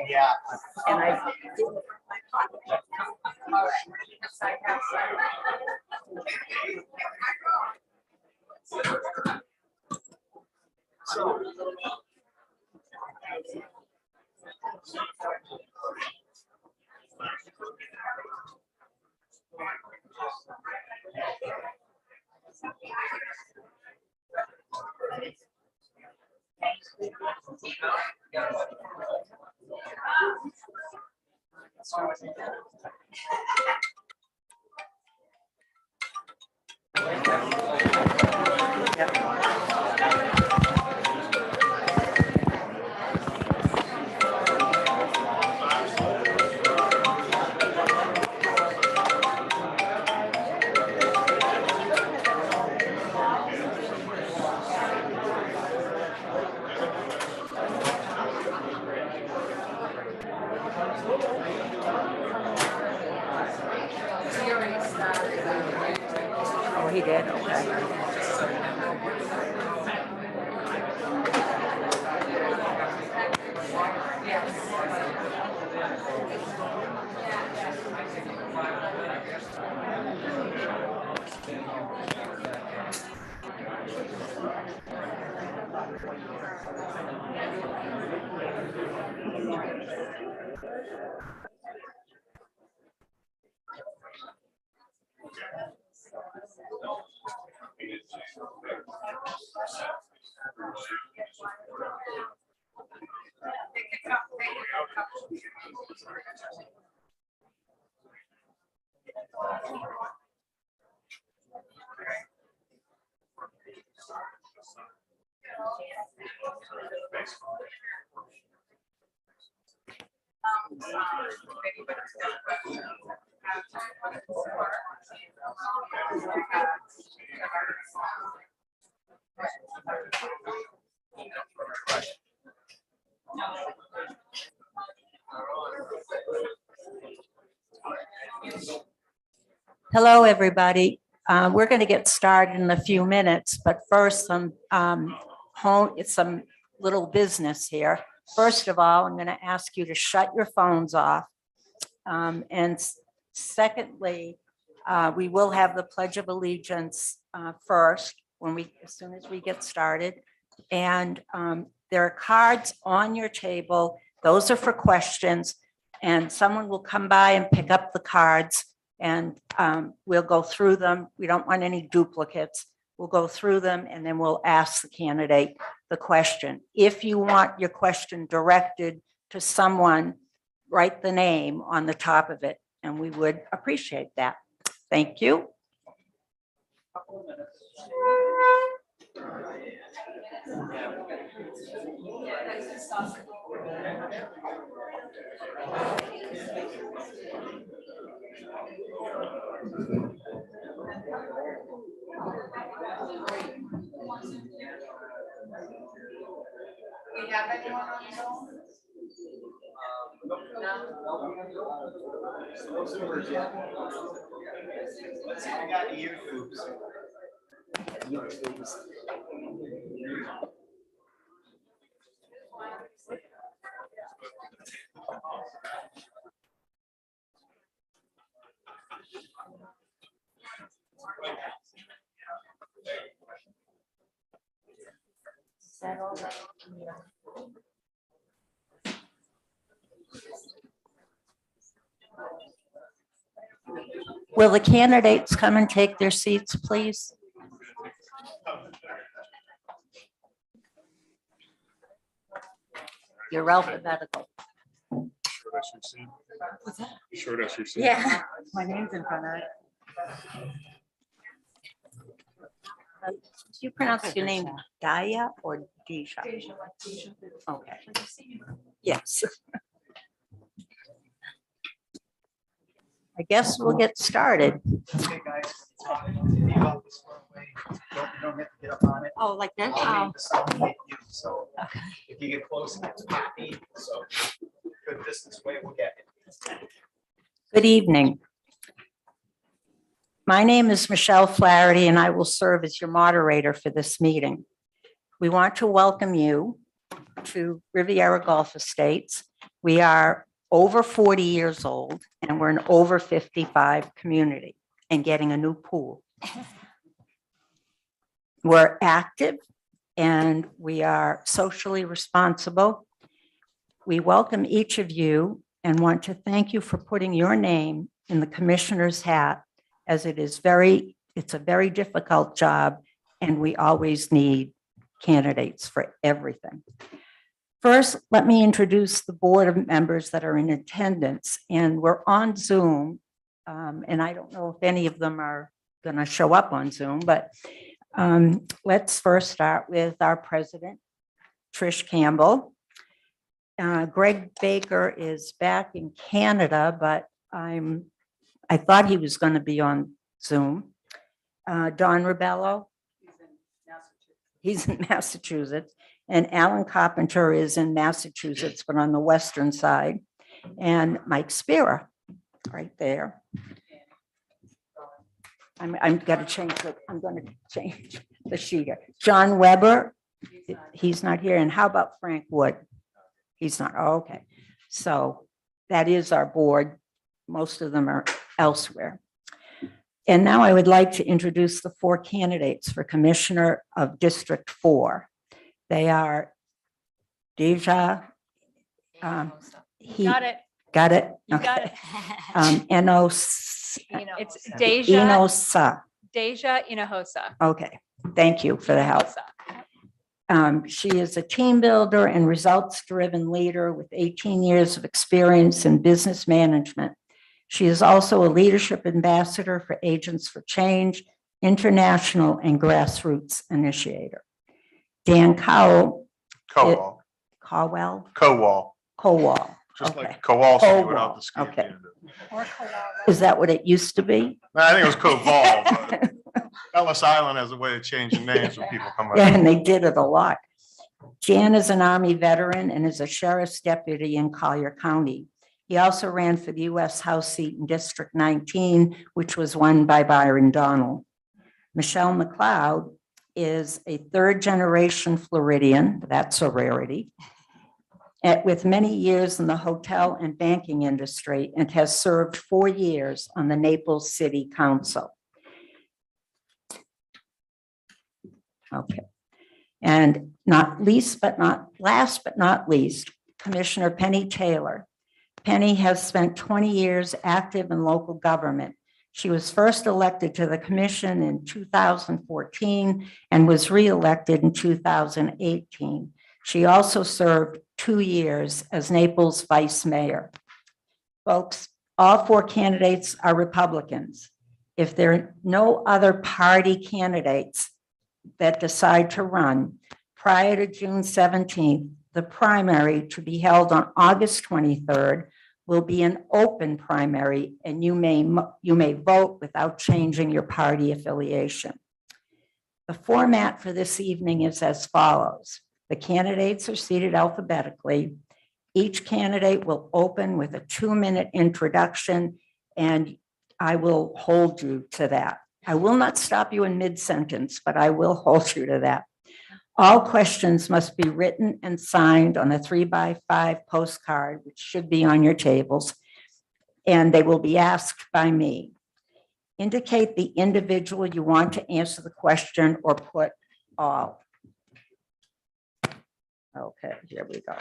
Yeah. And I oh, he did. Okay. Hello, everybody. We're going to get started in a few minutes, but first some little business here. First of all, I'm going to ask you to shut your phones off. And secondly, we will have the Pledge of Allegiance first as soon as we get started. And there are cards on your table. Those are for questions, and someone will come by and pick up the cards, and we'll go through them. We don't want any duplicates. We'll go through them, and then we'll ask the candidate the question. If you want your question directed to someone, write the name on the top of it, and we would appreciate that. Thank you. We have anyone on the phone? I got YouTubes. Will the candidates come and take their seats, please? You're alphabetical. Short as you see. Yeah, my name's in front of it. Do you pronounce your name Daya or Deja? Okay. Yes. I guess we'll get started. Okay, guys. Leave out this one way. Don't have to get up on it. Oh, like that? I'll leave the sound hit you, so Okay. if you get close, it's happy, so good distance away, we'll get it. Good evening. My name is Michelle Flaherty, and I will serve as your moderator for this meeting. We want to welcome you to Riviera Golf Estates. We are over 40 years old, and we're an over 55 community and getting a new pool. We're active and we are socially responsible. We welcome each of you and want to thank you for putting your name in the commissioner's hat, as it's a very difficult job and we always need candidates for everything. First, let me introduce the board of members that are in attendance, and we're on Zoom. And I don't know if any of them are going to show up on Zoom, but let's first start with our president, Trish Campbell. Greg Baker is back in Canada, but I thought he was going to be on Zoom. Don Ribello. He's in Massachusetts. And Alan Carpenter is in Massachusetts, but on the western side. And Mike Spira, right there. I'm going to change the sheet here. John Weber, he's not here. And how about Frank Wood? He's not. Oh, okay. So that is our board. Most of them are elsewhere. And now I would like to introduce the 4 candidates for Commissioner of District 4. They are Deja. Got it. Got it? You got Okay. it. It's It's Deja Inosa. Hinojosa. Okay, thank you for the help. She is a team builder and results-driven leader with 18 years of experience in business management. She is also a leadership ambassador for Agents for Change, international and grassroots initiator. Dan Cowell. Cowell. Cowell? Cowell. Cowell. Just Okay. like Kowalski Cowell, without the ski at the okay. end of it. Is that what it used to be? No, I think it was Koval. but Ellis Island has a way of changing names when people come Yeah, up. and they did it a lot. Jan is an Army veteran and is a sheriff's deputy in Collier County. He also ran for the U.S. House seat in District 19, which was won by Byron Donald. Michelle McLeod is a 3rd-generation Floridian, that's a rarity, with many years in the hotel and banking industry, and has served 4 years on the Naples City Council. Okay. And last but not least, Commissioner Penny Taylor. Penny has spent 20 years active in local government. She was first elected to the commission in 2014 and was reelected in 2018. She also served 2 years as Naples vice mayor. Folks, all 4 candidates are Republicans. If there are no other party candidates that decide to run prior to June 17th, the primary, to be held on August 23rd, will be an open primary, and you may vote without changing your party affiliation. The format for this evening is as follows. The candidates are seated alphabetically. Each candidate will open with a 2-minute introduction, and I will hold you to that. I will not stop you in mid-sentence, but I will hold you to that. All questions must be written and signed on a 3x5 postcard, which should be on your tables, and they will be asked by me. Indicate the individual you want to answer the question or put all. Okay, here we go.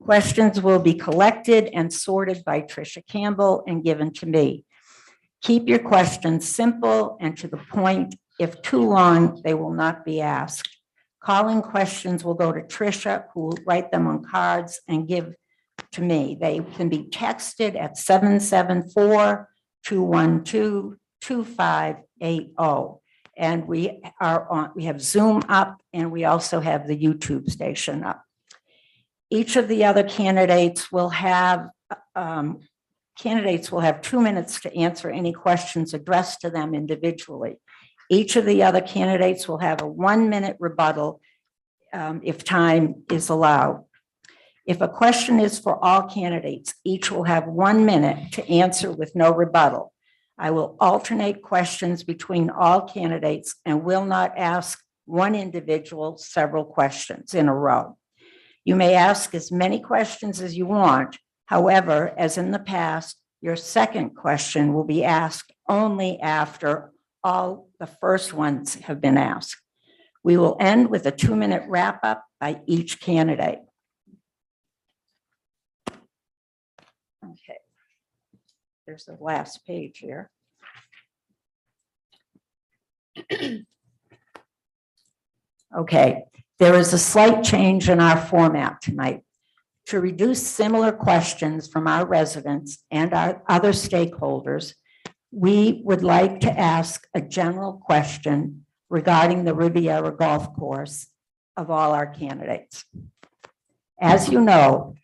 Questions will be collected and sorted by Tricia Campbell and given to me. Keep your questions simple and to the point. If too long, they will not be asked. Calling questions will go to Tricia, who will write them on cards and give to me. They can be texted at 774-212-2222 2580. And we have Zoom up, and we also have the YouTube station up. Each of the other candidates will have 2 minutes to answer any questions addressed to them individually. Each of the other candidates will have a 1-minute rebuttal if time is allowed. If a question is for all candidates, each will have 1 minute to answer with no rebuttal. I will alternate questions between all candidates and will not ask one individual several questions in a row. You may ask as many questions as you want. However, as in the past, your second question will be asked only after all the first ones have been asked. We will end with a 2-minute wrap-up by each candidate. Okay. There's the last page here. Okay, there is a slight change in our format tonight. To reduce similar questions from our residents and our other stakeholders, we would like to ask a general question regarding the Riviera Golf Course of all our candidates. As you know,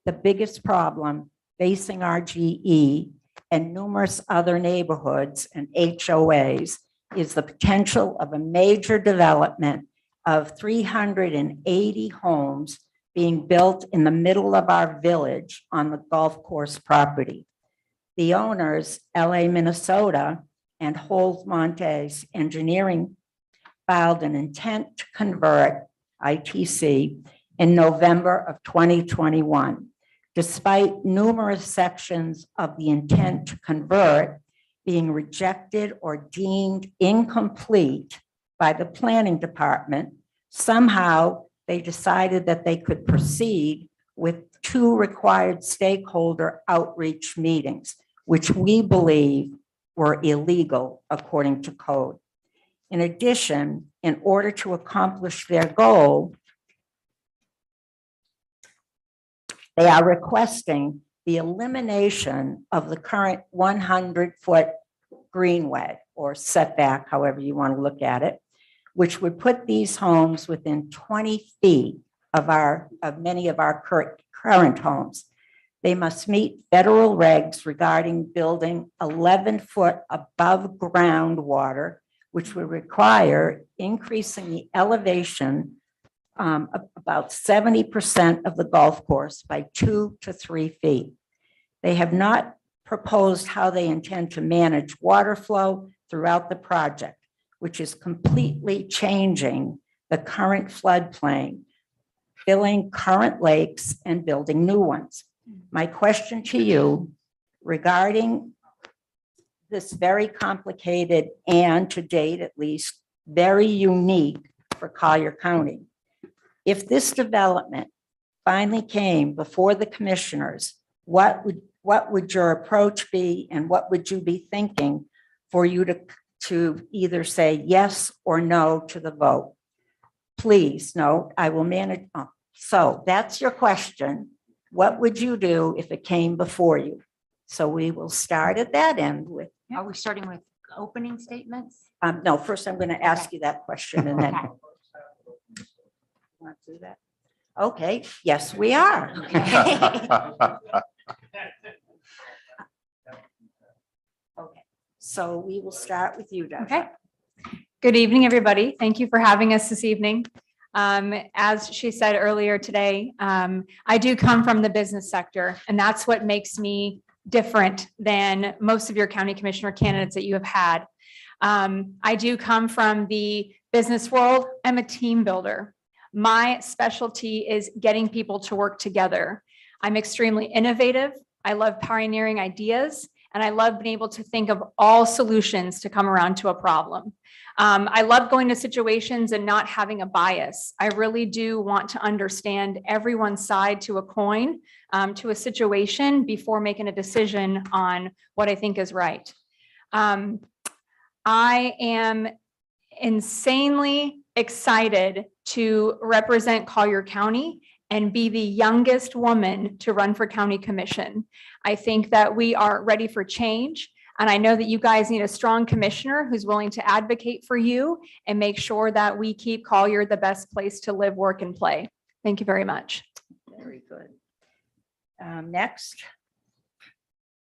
the biggest problem facing RGE and numerous other neighborhoods and HOAs is the potential of a major development of 380 homes being built in the middle of our village on the golf course property. The owners, LA Minnesota and Hold Montes Engineering, filed an intent to convert, ITC, in November of 2021. Despite numerous sections of the intent to convert being rejected or deemed incomplete by the planning department, somehow they decided that they could proceed with 2 required stakeholder outreach meetings, which we believe were illegal according to code. In addition, in order to accomplish their goal, they are requesting the elimination of the current 100-foot greenway or setback, however you want to look at it, which would put these homes within 20 feet of many of our current homes. They must meet federal regs regarding building 11-foot above ground water, which would require increasing the elevation about 70% of the golf course by 2 to 3 feet. They have not proposed how they intend to manage water flow throughout the project, which is completely changing the current floodplain, filling current lakes and building new ones. My question to you regarding this very complicated and, to date at least, very unique for Collier County. If this development finally came before the commissioners, what would your approach be, and what would you be thinking for you to either say yes or no to the vote? Please note, I will manage. Oh, so that's your question. What would you do if it came before you? So we will start at that end with. Are we starting with opening statements? No, first I'm going to ask you that question and then. Want to do that? Okay, yes, we are. Okay, so we will start with you, Deborah. Okay. Good evening, everybody. Thank you for having us this evening. As she said earlier today, I do come from the business sector, and that's what makes me different than most of your county commissioner candidates that you have had. I do come from the business world. I'm a team builder. My specialty is getting people to work together. I'm extremely innovative. I love pioneering ideas, and I love being able to think of all solutions to come around to a problem. I love going to situations and not having a bias. I really do want to understand everyone's side to a coin, to a situation before making a decision on what I think is right. I am insanely excited to represent Collier County and be the youngest woman to run for county commission. I think that we are ready for change. And I know that you guys need a strong commissioner who's willing to advocate for you and make sure that we keep Collier the best place to live, work, and play. Thank you very much. Very good. Next,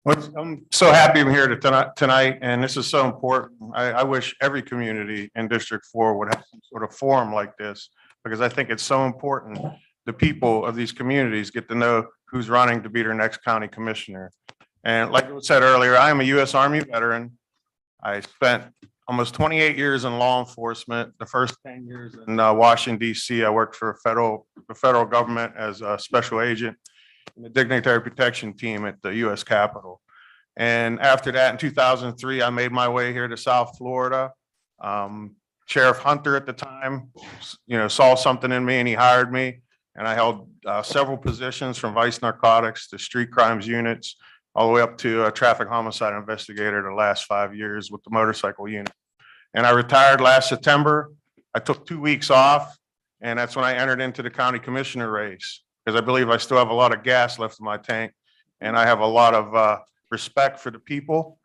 I'm so happy I'm here tonight, and this is so important. I wish every community in District 4 would have some sort of forum like this, because I think it's so important. The people of these communities get to know who's running to be their next county commissioner. And like I said earlier, I am a U.S. Army veteran. I spent almost 28 years in law enforcement. The first 10 years in Washington, D.C. I worked for the federal government as a special agent in the dignitary protection team at the U.S. Capitol. And after that, in 2003, I made my way here to South Florida. Sheriff Hunter at the time, saw something in me and he hired me. And I held several positions from vice narcotics to street crimes units, all the way up to a traffic homicide investigator the last 5 years with the motorcycle unit. And I retired last September. I took 2 weeks off, and that's when I entered into the county commissioner race, because I believe I still have a lot of gas left in my tank, and I have a lot of respect for the people.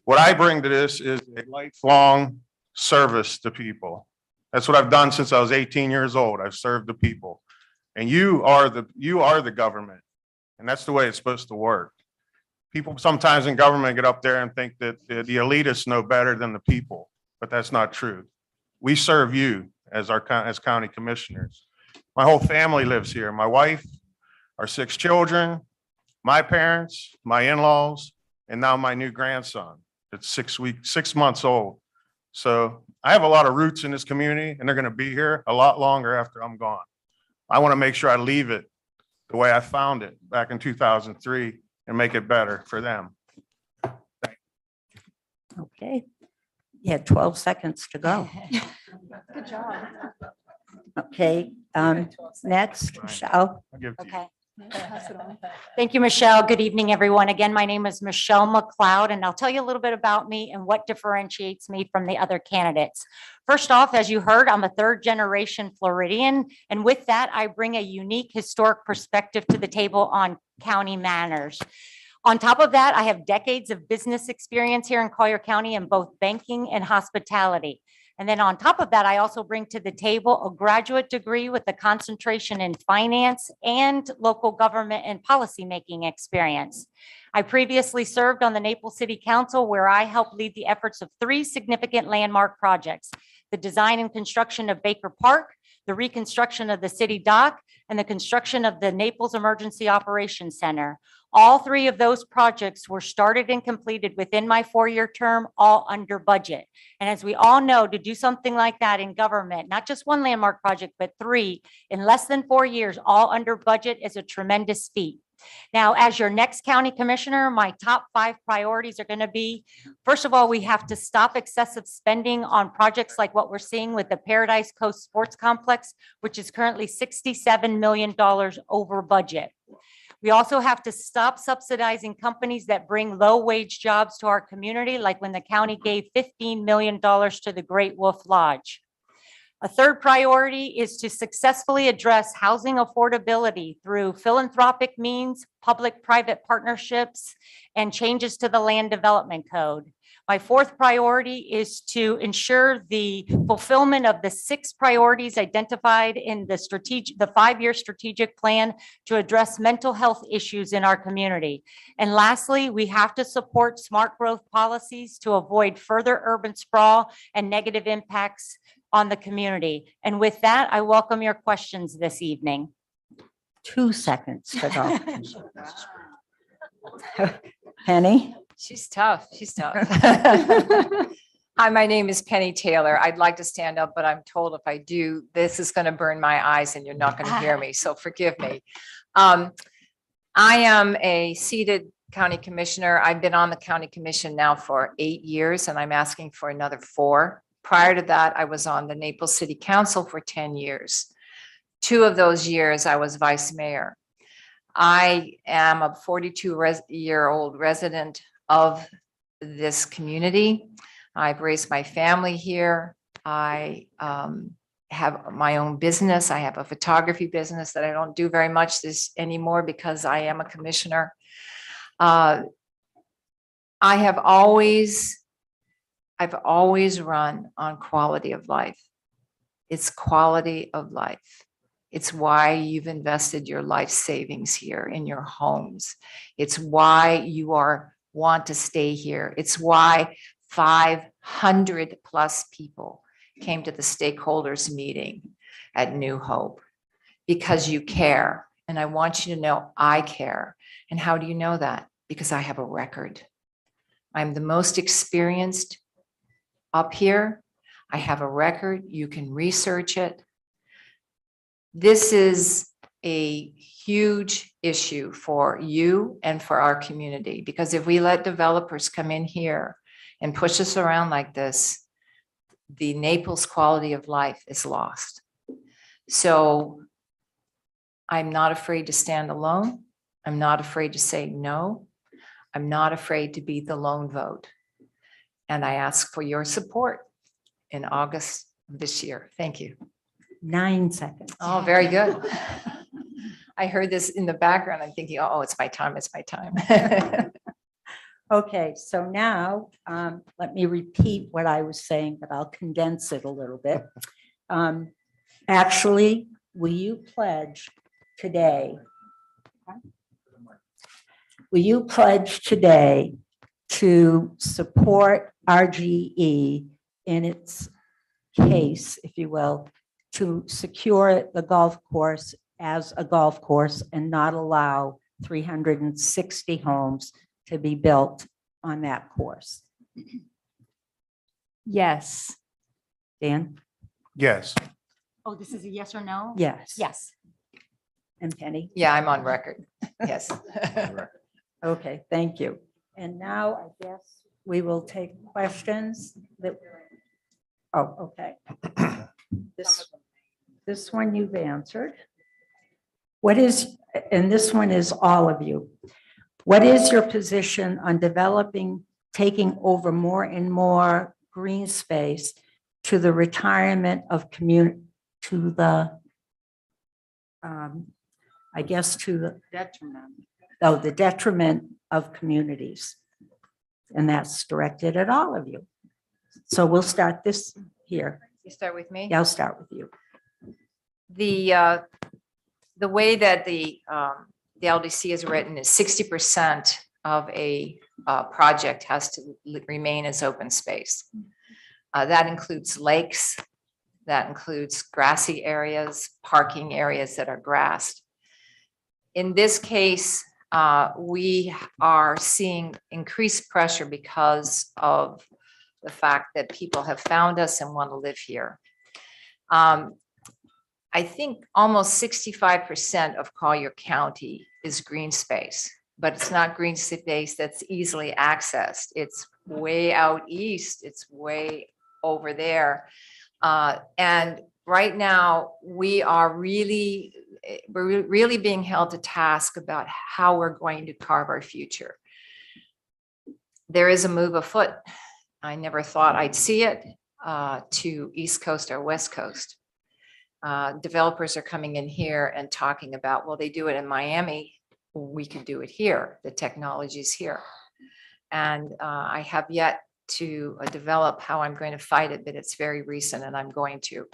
What I bring to this is a lifelong service to people. That's what I've done since I was 18 years old. I've served the people. And you are the government, and that's the way it's supposed to work. People sometimes in government get up there and think that the elitists know better than the people, but that's not true. We serve you as county commissioners. My whole family lives here. My wife, our 6 children, my parents, my in-laws, and now my new grandson. It's 6 months old. So I have a lot of roots in this community, and they're going to be here a lot longer after I'm gone. I want to make sure I leave it the way I found it back in 2003 and make it better for them. okay. You had 12 seconds to go. Good job. Okay, next, Michelle. I'll give it to you. Okay. Pass it on. Thank you, Michelle. Good evening, everyone. Again, my name is Michelle McLeod, and I'll tell you a little bit about me and what differentiates me from the other candidates. First off, as you heard, I'm a 3rd-generation Floridian, and with that, I bring a unique historic perspective to the table on county manners. On top of that, I have decades of business experience here in Collier County in both banking and hospitality. And then on top of that, I also bring to the table a graduate degree with a concentration in finance and local government and policymaking experience. I previously served on the Naples City Council, where I helped lead the efforts of 3 significant landmark projects: the design and construction of Baker Park, the reconstruction of the city dock, and the construction of the Naples Emergency Operations Center. All 3 of those projects were started and completed within my 4-year term, all under budget. And as we all know, to do something like that in government, not just 1 landmark project, but 3 in less than 4 years, all under budget, is a tremendous feat. Now, as your next county commissioner, my top 5 priorities are going to be, first of all, we have to stop excessive spending on projects like what we're seeing with the Paradise Coast Sports Complex, which is currently $67 million over budget. We also have to stop subsidizing companies that bring low-wage jobs to our community, like when the county gave $15 million to the Great Wolf Lodge. A third priority is to successfully address housing affordability through philanthropic means, public-private partnerships, and changes to the land development code. My fourth priority is to ensure the fulfillment of the 6 priorities identified in the 5-year strategic plan to address mental health issues in our community. And lastly, we have to support smart growth policies to avoid further urban sprawl and negative impacts on the community. And with that, I welcome your questions this evening. 2 seconds to go. Penny? She's tough. She's tough. Hi, my name is Penny Taylor. I'd like to stand up, but I'm told if I do, this is going to burn my eyes and you're not going to hear me. So forgive me. I am a seated county commissioner. I've been on the county commission now for 8 years, and I'm asking for another 4. Prior to that, I was on the Naples City Council for 10 years. 2 of those years, I was vice mayor. I am a 42-year-old resident of this community. I've raised my family here. I have my own business. I have a photography business that I don't do very much anymore because I am a commissioner. I've always run on quality of life. It's quality of life. It's why you've invested your life savings here in your homes. It's why you want to stay here. It's why 500 plus people came to the stakeholders meeting at New Hope, because you care. And I want you to know I care. And how do you know that? Because I have a record. I'm the most experienced up here. I have a record. You can research it. This is a huge issue for you and for our community, because if we let developers come in here and push us around like this, the Naples quality of life is lost. So I'm not afraid to stand alone. I'm not afraid to say no. I'm not afraid to be the lone vote. And I ask for your support in August of this year. Thank you. 9 seconds. Oh, very good. I heard this in the background. I'm thinking, oh, it's my time. It's my time. Okay, so now let me repeat what I was saying, but I'll condense it a little bit. Actually, will you pledge today? Will you pledge today to support RGE in its case, if you will, to secure the golf course as a golf course and not allow 360 homes to be built on that course? Yes. Dan? Yes. Oh, this is a yes or no? Yes. Yes. And Penny? Yeah, I'm on record. Yes. Okay, thank you. And now I guess we will take questions that, oh, okay. This one you've answered. What is, and this one is all of you. What is your position on developing, taking over more and more green space to the retirement of to the, I guess to the detriment. Oh, the detriment of communities. And that's directed at all of you. So we'll start this here. You start with me? Yeah, I'll start with you. The way that the LDC is written is 60% of a project has to remain as open space. That includes lakes, that includes grassy areas, parking areas that are grassed. In this case, we are seeing increased pressure because of the fact that people have found us and want to live here. I think almost 65% of Collier County is green space, but it's not green space that's easily accessed. It's way out east, it's way over there. And right now we're really being held to task about how we're going to carve our future. There is a move afoot. I never thought I'd see it to East Coast or West Coast. Developers are coming in here and talking about, well, they do it in Miami, we could do it here. The technology is here. And I have yet to develop how I'm going to fight it, but it's very recent and I'm going to.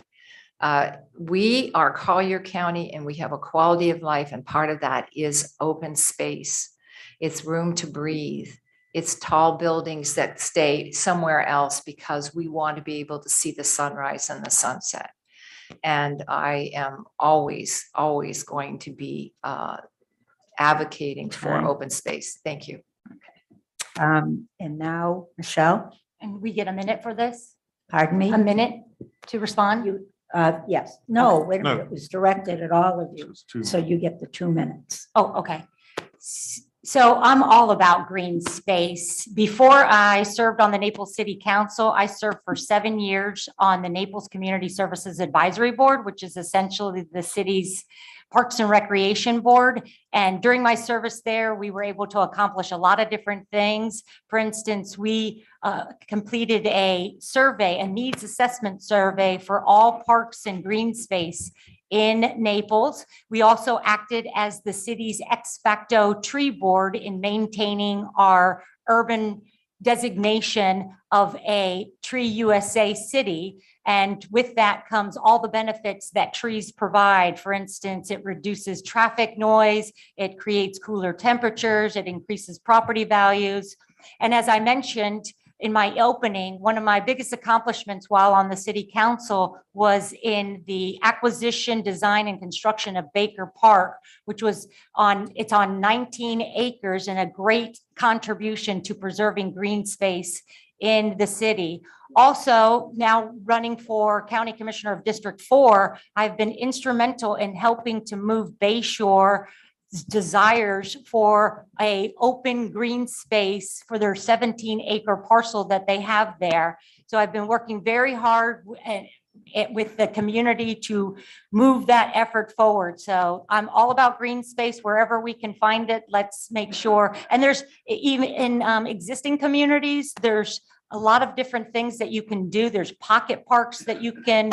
We are Collier County and we have a quality of life, and part of that is open space. It's room to breathe. It's tall buildings that stay somewhere else because we want to be able to see the sunrise and the sunset. And I am always going to be advocating for Okay. open space. Thank you. And now, Michelle, And we get a minute for this? pardon me? A minute to respond? You, yes, no, wait a No. minute, it was directed at all of you, It's two. so you get the 2 minutes. Oh, okay. So I'm all about green space. Before I served on the Naples City Council, I served for 7 years on the Naples Community Services Advisory Board, which is essentially the city's Parks and Recreation Board. And during my service there, we were able to accomplish a lot of different things. For instance, we completed a survey, a needs assessment survey for all parks and green space in Naples. We also acted as the city's ex facto tree board in maintaining our urban designation of a Tree USA city. And with that comes all the benefits that trees provide. For instance, it reduces traffic noise, it creates cooler temperatures, it increases property values. And as I mentioned in my opening, one of my biggest accomplishments while on the city council was in the acquisition, design, and construction of Baker Park, which was it's on 19 acres and a great contribution to preserving green space in the city. Also, now running for County Commissioner of District 4, I've been instrumental in helping to move Bayshore desires for a open green space for their 17-acre parcel that they have there. So I've been working very hard with the community to move that effort forward. So I'm all about green space wherever we can find it. Let's make sure. And there's even in existing communities, there's a lot of different things that you can do. There's pocket parks that you can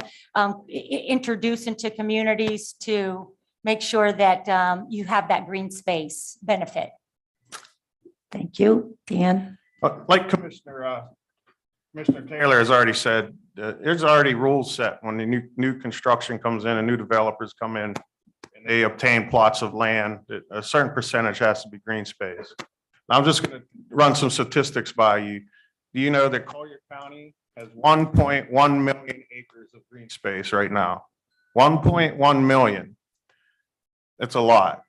introduce into communities to make sure that you have that green space benefit. Thank you. Dan? Like Commissioner Taylor has already said, there's already rules set when the new construction comes in and new developers come in and they obtain plots of land, a certain percentage has to be green space. I'm just going to run some statistics by you. Do you know that Collier County has 1.1 million acres of green space right now? 1.1 million. That's a lot.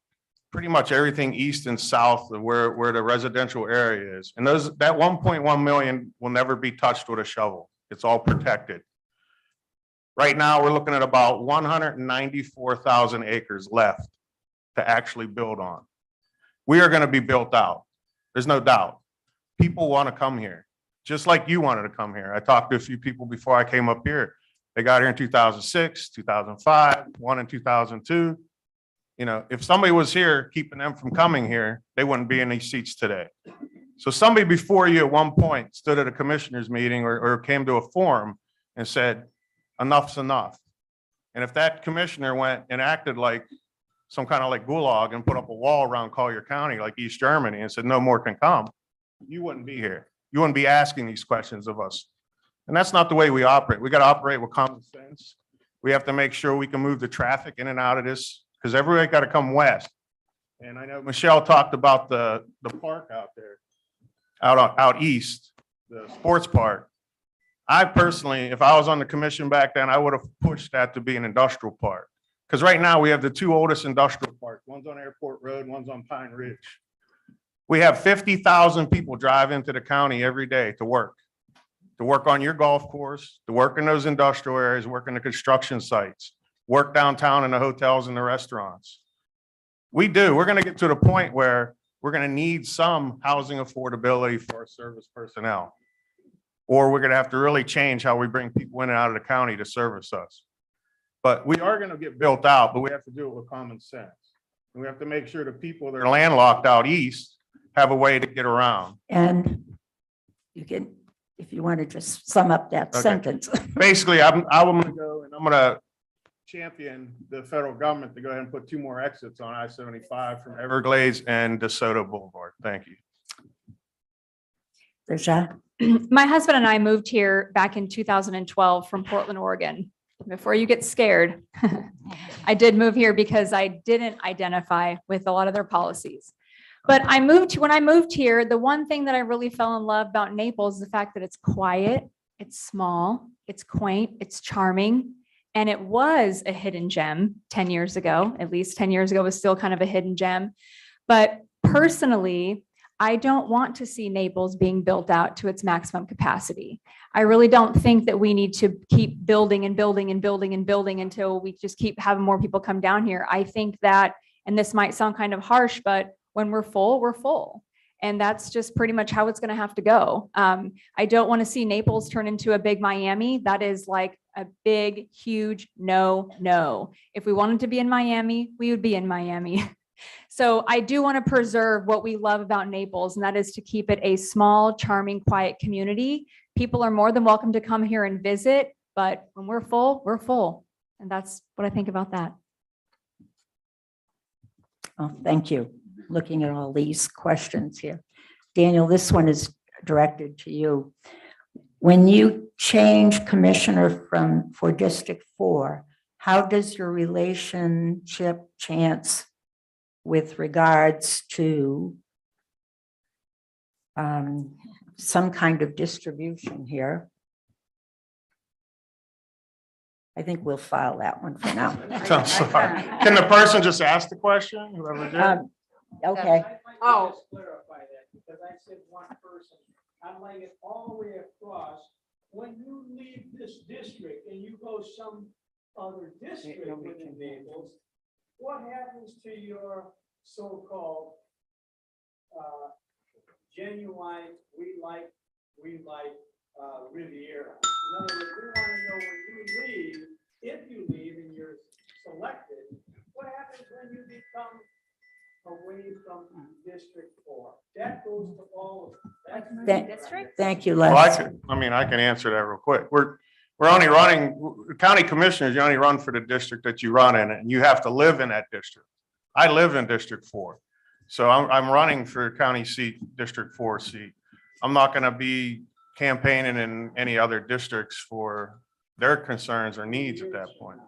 Pretty much everything east and south of where the residential area is. And that 1.1 million will never be touched with a shovel. It's all protected. Right now, we're looking at about 194,000 acres left to actually build on. We are going to be built out. There's no doubt. People want to come here, just like you wanted to come here. I talked to a few people before I came up here. They got here in 2006, 2005, one in 2002. You know, if somebody was here keeping them from coming here, they wouldn't be in these seats today. So somebody before you at one point stood at a commissioners meeting or came to a forum and said, enough's enough. And if that commissioner went and acted like some kind of like gulag and put up a wall around Collier County like East Germany and said no more can come, you wouldn't be here. You wouldn't be asking these questions of us. And that's not the way we operate. We got to operate with common sense. We have to make sure we can move the traffic in and out of this, because everybody got to come west. And I know Michelle talked about the park out there, out east, the sports park. I personally, if I was on the commission back then, I would have pushed that to be an industrial park. Because right now we have the two oldest industrial parks. One's on Airport Road, one's on Pine Ridge. We have 50,000 people drive into the county every day to work on your golf course, to work in those industrial areas, work in the construction sites, work downtown in the hotels and the restaurants. We're going to get to the point where we're going to need some housing affordability for our service personnel. Or we're going to have to really change how we bring people in and out of the county to service us. But we are going to get built out, but we have to do it with common sense. And we have to make sure the people that are landlocked out east have a way to get around. And you can, if you want to just sum up that Okay. sentence. Basically, I'm going to go and I'm going to champion the federal government to go ahead and put 2 more exits on I-75 from Everglades and DeSoto Boulevard. Thank you. Deja? My husband and I moved here back in 2012 from Portland, Oregon. Before you get scared, I did move here because I didn't identify with a lot of their policies. But when I moved here, the one thing that I really fell in love about Naples is the fact that it's quiet, it's small, it's quaint, it's charming. And it was a hidden gem 10 years ago, at least 10 years ago, it was still kind of a hidden gem. But personally, I don't want to see Naples being built out to its maximum capacity. I really don't think that we need to keep building and building and building and building until we just keep having more people come down here. I think that, and this might sound kind of harsh, but when we're full, we're full. And that's just pretty much how it's going to have to go. I don't want to see Naples turn into a big Miami. That is like a big, huge no. If we wanted to be in Miami, we would be in Miami. So I do want to preserve what we love about Naples, and that is to keep it a small, charming, quiet community. People are more than welcome to come here and visit, but when we're full, we're full. And that's what I think about that. Oh, thank you. Looking at all these questions here. Daniel, this one is directed to you. When you change commissioner for District 4, how does your relationship chance with regards to some kind of distribution here? I think we'll file that one for now. I'm sorry. Can the person just ask the question? Whoever did? Okay, Oh. Clarify that, because I said one person, I'm laying it all the way across. When you leave this district and you go some other district within Naples, what happens to your so-called genuine, we like Riviera? In other words, we want to know when you leave, if you leave and you're selected, what happens when you become away from District 4? That goes to all of them. thank you, Well, I Les. could, I mean, I can answer that real quick. We're only running, county commissioners, you only run for the district that you run in, and you have to live in that district. I live in District 4. So I'm running for county seat, District 4 seat. I'm not going to be campaigning in any other districts for their concerns or needs at that point.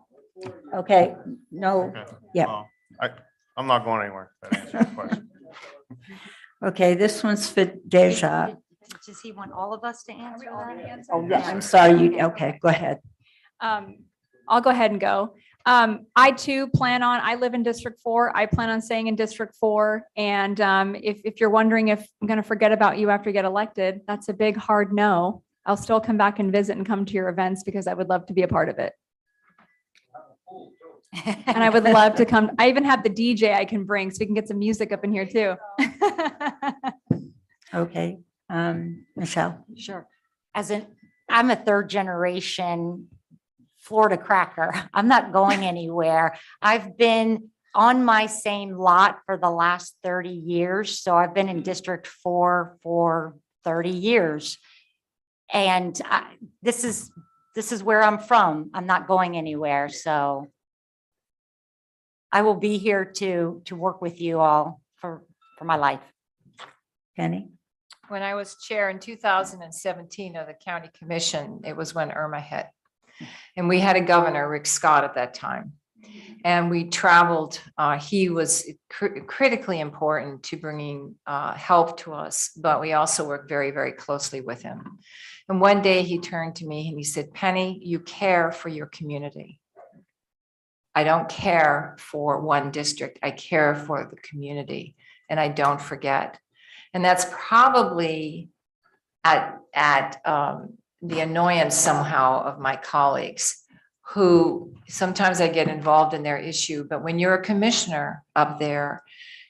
Okay, no, Okay. yeah. Well, I'm not going anywhere. That answers the question. Okay, this one's for Deja. Does he want all of us to answer that? Oh, yeah, I'm sorry, you, okay, go ahead. I'll go ahead and go. I too I live in District 4. I plan on staying in District 4. And if you're wondering if I'm going to forget about you after you get elected, that's a big, hard no. I'll still come back and visit and come to your events because I would love to be a part of it. And I would love to come. I even have the DJ I can bring so we can get some music up in here too. Okay, Michelle. Sure. I'm a third generation Florida cracker. I'm not going anywhere. I've been on my same lot for the last 30 years. So I've been in District 4 for 30 years. And this is where I'm from. I'm not going anywhere. So I will be here to work with you all for my life. Penny? When I was chair in 2017 of the county commission, it was when Irma hit. And we had a governor, Rick Scott, at that time. And we traveled, he was critically important to bringing help to us, but we also worked very, very closely with him. And one day he turned to me and he said, Penny, you care for your community. I don't care for one district. I care for the community and I don't forget. And that's probably at the annoyance somehow of my colleagues who sometimes I get involved in their issue, but when you're a commissioner up there,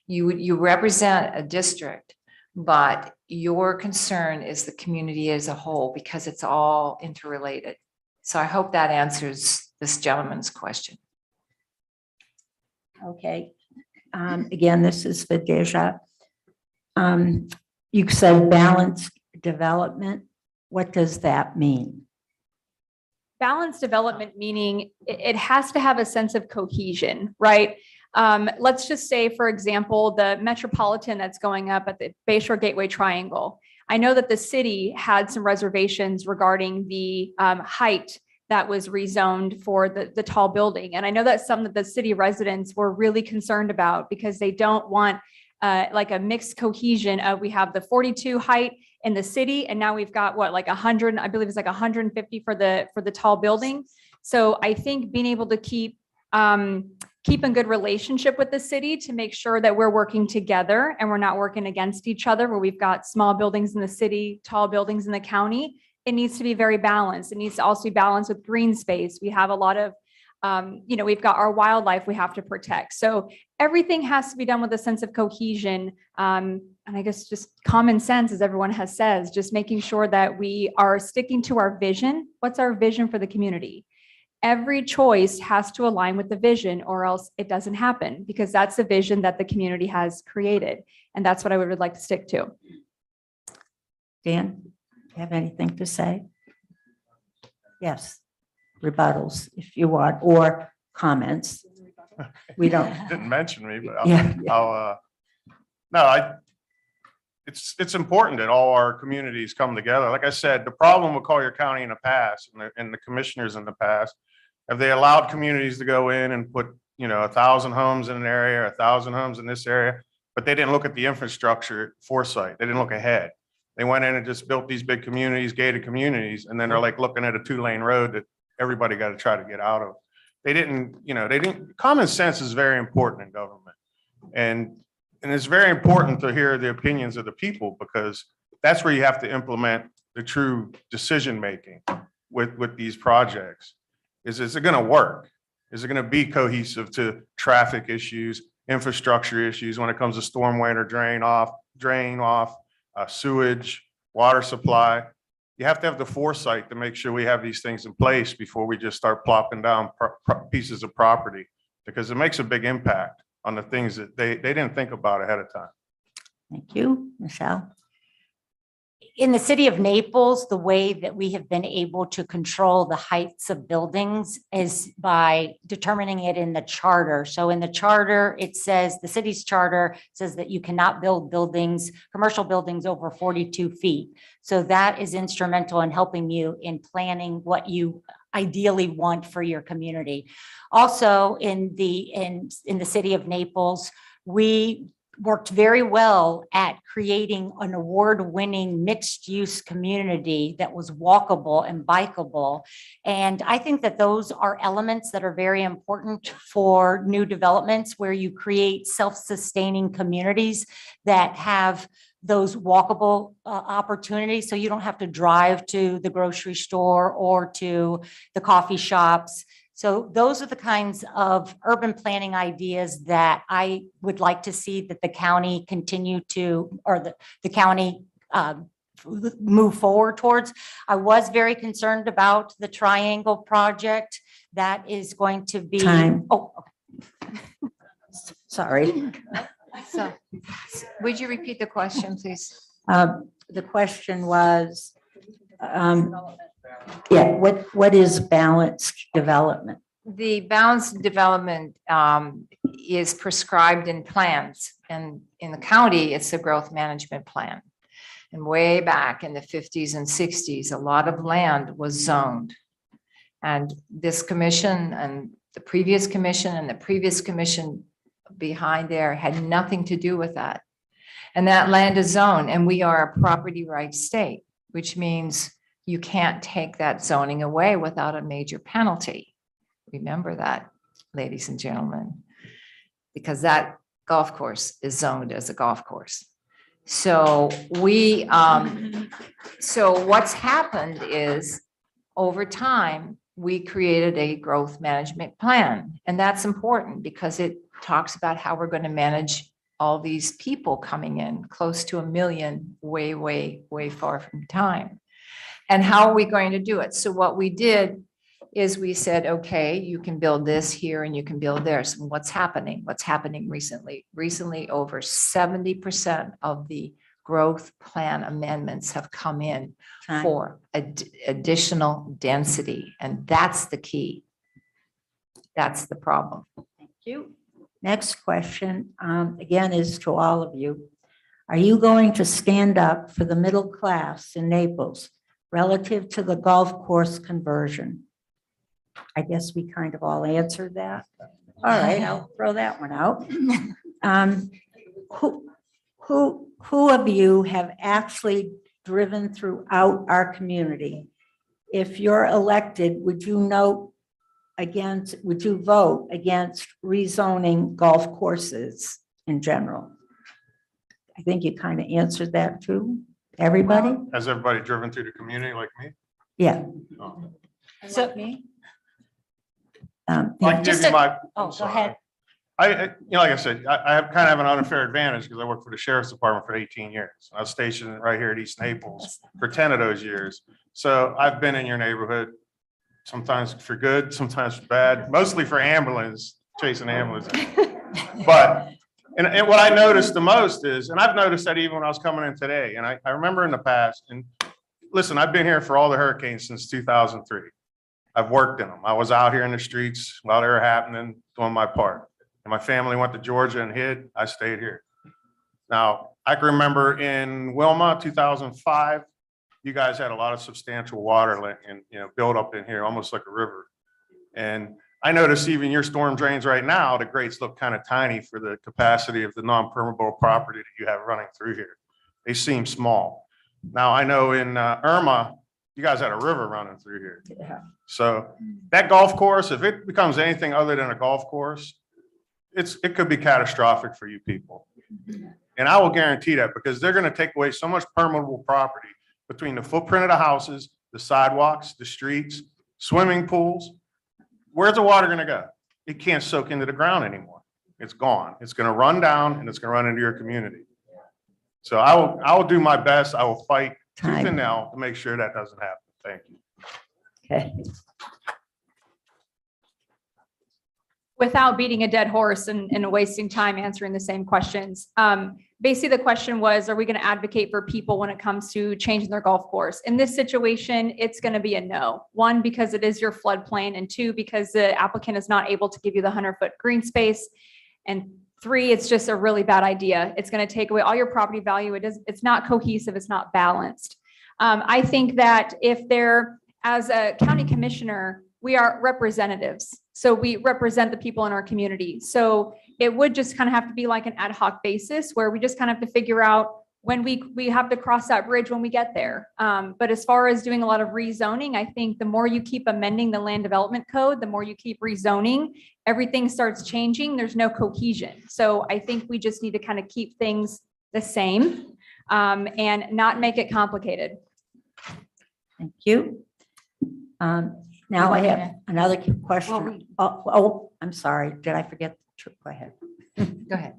you represent a district, but your concern is the community as a whole because it's all interrelated. So I hope that answers this gentleman's question. Okay. Again, this is for Deja. You said balanced development. What does that mean? Balanced development meaning it has to have a sense of cohesion, right? Let's just say, for example, the Metropolitan that's going up at the Bayshore Gateway Triangle. I know that the city had some reservations regarding the height that was rezoned for the tall building. And I know that's something that the city residents were really concerned about because they don't want like a mixed cohesion of we have the 42 height in the city and now we've got what, like 100, I believe it's like 150 for the tall building. So I think being able to keep a good relationship with the city to make sure that we're working together and we're not working against each other where we've got small buildings in the city, tall buildings in the county. It needs to be very balanced. It needs to also be balanced with green space. We have a lot of, we've got our wildlife we have to protect. So everything has to be done with a sense of cohesion. And I guess just common sense, as everyone has says, just making sure that we are sticking to our vision. What's our vision for the community? Every choice has to align with the vision or else it doesn't happen because that's the vision that the community has created. And that's what I would like to stick to. Dan, you have anything to say? Yes, rebuttals if you want, or comments. We don't. Didn't mention me, but Yeah. no, it's important that all our communities come together. Like I said, the problem with Collier County in the past and the commissioners in the past, have they allowed communities to go in and put, 1,000 homes in an area, 1,000 homes in this area, but they didn't look at the infrastructure foresight. They didn't look ahead. They went in and just built these big communities, gated communities, and then they're like looking at a 2-lane road that everybody got to try to get out of. Common sense is very important in government. And it's very important to hear the opinions of the people, because that's where you have to implement the true decision-making with these projects. Is it going to work? Is it going to be cohesive to traffic issues, infrastructure issues when it comes to stormwater drain off, sewage, water supply? You have to have the foresight to make sure we have these things in place before we just start plopping down pieces of property, because it makes a big impact on the things that they didn't think about ahead of time. Thank you, Michelle. In the city of Naples, the way that we have been able to control the heights of buildings is by determining it in the charter. So in the charter, it says, the city's charter says that you cannot build buildings, commercial buildings over 42 feet. So that is instrumental in helping you in planning what you ideally want for your community. Also in the city of Naples, we worked very well at creating an award-winning mixed-use community that was walkable and bikeable. And I think that those are elements that are very important for new developments, where you create self-sustaining communities that have those walkable opportunities. So you don't have to drive to the grocery store or to the coffee shops. So those are the kinds of urban planning ideas that I would like to see that the county continue to, or the county move forward towards. I was very concerned about the triangle project that is going to be. Time. Oh, okay. Sorry. So, would you repeat the question, please? The question was, what is balanced development? The balanced development is prescribed in plans, and in the county, it's a growth management plan. And way back in the 50s and 60s, a lot of land was zoned. And this commission and the previous commission behind there had nothing to do with that. And that land is zoned, and we are a property rights state, which means you can't take that zoning away without a major penalty. Remember that, ladies and gentlemen, because that golf course is zoned as a golf course. So so what's happened is, over time, we created a growth management plan. And that's important because it talks about how we're going to manage all these people coming in, close to 1 million, way, way, way far from time. And how are we going to do it? So what we did is we said, okay, you can build this here and you can build there. So what's happening? What's happening recently? Recently, over 70% of the growth plan amendments have come in for additional density. And that's the key. That's the problem. Thank you. Next question, again, is to all of you. Are you going to stand up for the middle class in Naples relative to the golf course conversion? I guess we kind of all answered that. All right, I'll throw that one out. Who of you have actually driven throughout our community? If you're elected, would you vote against rezoning golf courses in general? I think you kind of answered that too. Everybody? Has everybody driven through the community like me? Yeah. Oh. So, I can give you my. oh, go ahead. Like I said, I kind of have an unfair advantage because I worked for the sheriff's department for 18 years. I was stationed right here at East Naples for 10 of those years. So I've been in your neighborhood, sometimes for good, sometimes for bad, mostly for chasing ambulance. But, and what I noticed the most is, and I've noticed that even when I was coming in today, and I remember in the past, and listen, I've been here for all the hurricanes since 2003. I've worked in them. I was out here in the streets while they were happening, doing my part. And my family went to Georgia and hid. I stayed here. Now, I can remember in Wilma, 2005, you guys had a lot of substantial water and, build up in here, almost like a river. And I notice even your storm drains right now, the grates look kind of tiny for the capacity of the non-permeable property that you have running through here. They seem small. Now, I know in Irma, you guys had a river running through here. Yeah. So that golf course, if it becomes anything other than a golf course, it could be catastrophic for you people. And I will guarantee that because they're going to take away so much permeable property between the footprint of the houses, the sidewalks, the streets, swimming pools. Where's the water going to go? It can't soak into the ground anymore. It's gone. It's going to run down and it's going to run into your community. So I will do my best. I will fight tooth and nail to make sure that doesn't happen. Thank you. Okay. Without beating a dead horse and wasting time answering the same questions. Basically, the question was, are we going to advocate for people when it comes to changing their golf course? In this situation, it's going to be a no. One, because it is your floodplain, and two, because the applicant is not able to give you the 100-foot green space. And three, it's just a really bad idea. It's going to take away all your property value. It's not cohesive. It's not balanced. I think that as a county commissioner, we are representatives. So we represent the people in our community. So it would just kind of have to be like an ad hoc basis where we just kind of have to figure out when we have to cross that bridge when we get there. But as far as doing a lot of rezoning, I think the more you keep amending the land development code, the more you keep rezoning, everything starts changing. There's no cohesion. So I think we just need to kind of keep things the same and not make it complicated. Thank you. Now I have another question. Oh, I'm sorry. Did I forget? Go ahead. Go ahead.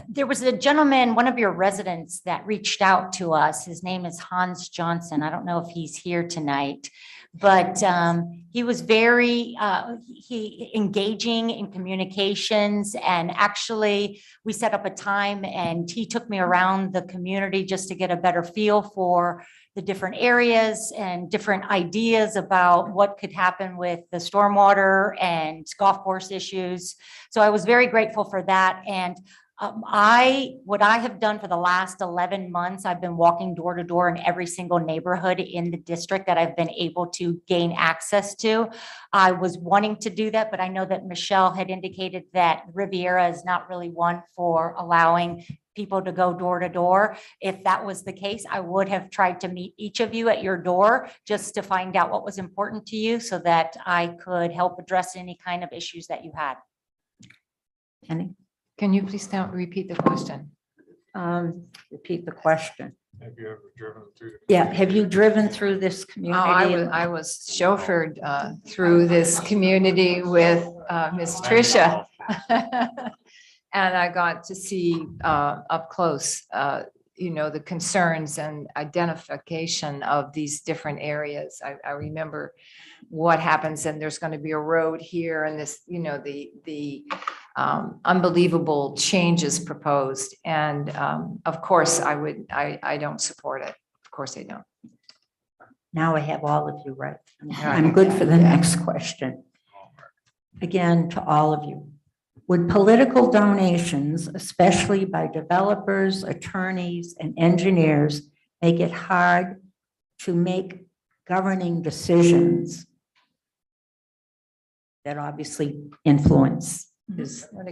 There was a gentleman, one of your residents, that reached out to us. His name is Hans Johnson. I don't know if he's here tonight, but he was very engaging in communications. And actually, we set up a time and he took me around the community just to get a better feel for the different areas and different ideas about what could happen with the stormwater and golf course issues. So I was very grateful for that. And what I have done for the last 11 months, I've been walking door to door in every single neighborhood in the district that I've been able to gain access to. I was wanting to do that, but I know that Michelle had indicated that Riviera is not really one for allowing people to go door to door. If that was the case, I would have tried to meet each of you at your door just to find out what was important to you so that I could help address any kind of issues that you had. Kenny? Can you please repeat the question? Repeat the question. Have you ever driven through? Yeah, have you driven through this Oh, community? I was chauffeured through this community with Miss Tricia. And I got to see up close, the concerns and identification of these different areas. I remember what happens, and there's going to be a road here, and this, the unbelievable changes proposed. And of course, I don't support it. Of course, I don't. Now I have all of you right. I'm good for the next question. Again, to all of you. Would political donations, especially by developers, attorneys, and engineers, make it hard to make governing decisions that obviously influence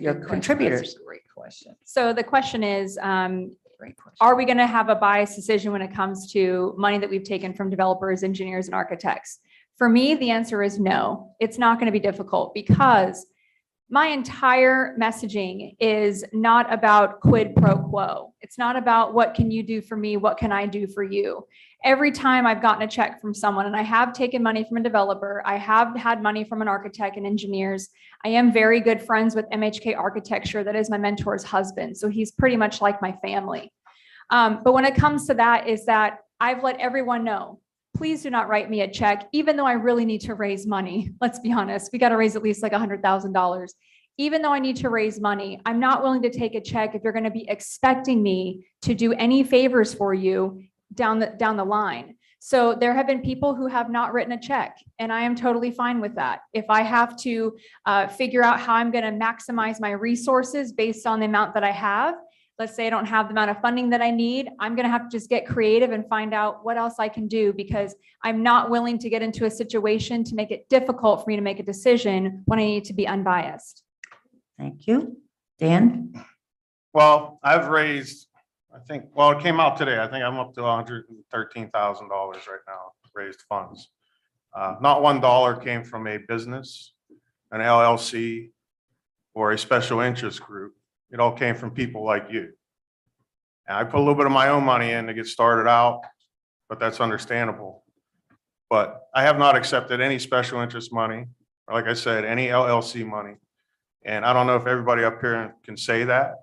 your contributors? That's a great question. So the question is, Great question. are we going to have a biased decision when it comes to money that we've taken from developers, engineers, and architects? For me, the answer is no. It's not going to be difficult because my entire messaging is not about quid pro quo. It's not about what can you do for me? What can I do for you? Every time I've gotten a check from someone, and I have taken money from a developer, I have had money from an architect and engineers. I am very good friends with MHK Architecture. That is my mentor's husband. So he's pretty much like my family. But when it comes to that, is that I've let everyone know, please do not write me a check, even though I really need to raise money. Let's be honest. We got to raise at least like $100,000. Even though I need to raise money, I'm not willing to take a check if you're going to be expecting me to do any favors for you down the line. So there have been people who have not written a check, and I am totally fine with that. If I have to figure out how I'm going to maximize my resources based on the amount that I have, let's say I don't have the amount of funding that I need, I'm going to have to just get creative and find out what else I can do, because I'm not willing to get into a situation to make it difficult for me to make a decision when I need to be unbiased. Thank you. Dan? Well, I've raised, I think, well, it came out today. I think I'm up to $113,000 right now, raised funds. Not $1 came from a business, an LLC, or a special interest group. It all came from people like you. And I put a little bit of my own money in to get started out, but that's understandable. But I have not accepted any special interest money, or like I said, any LLC money. And I don't know if everybody up here can say that,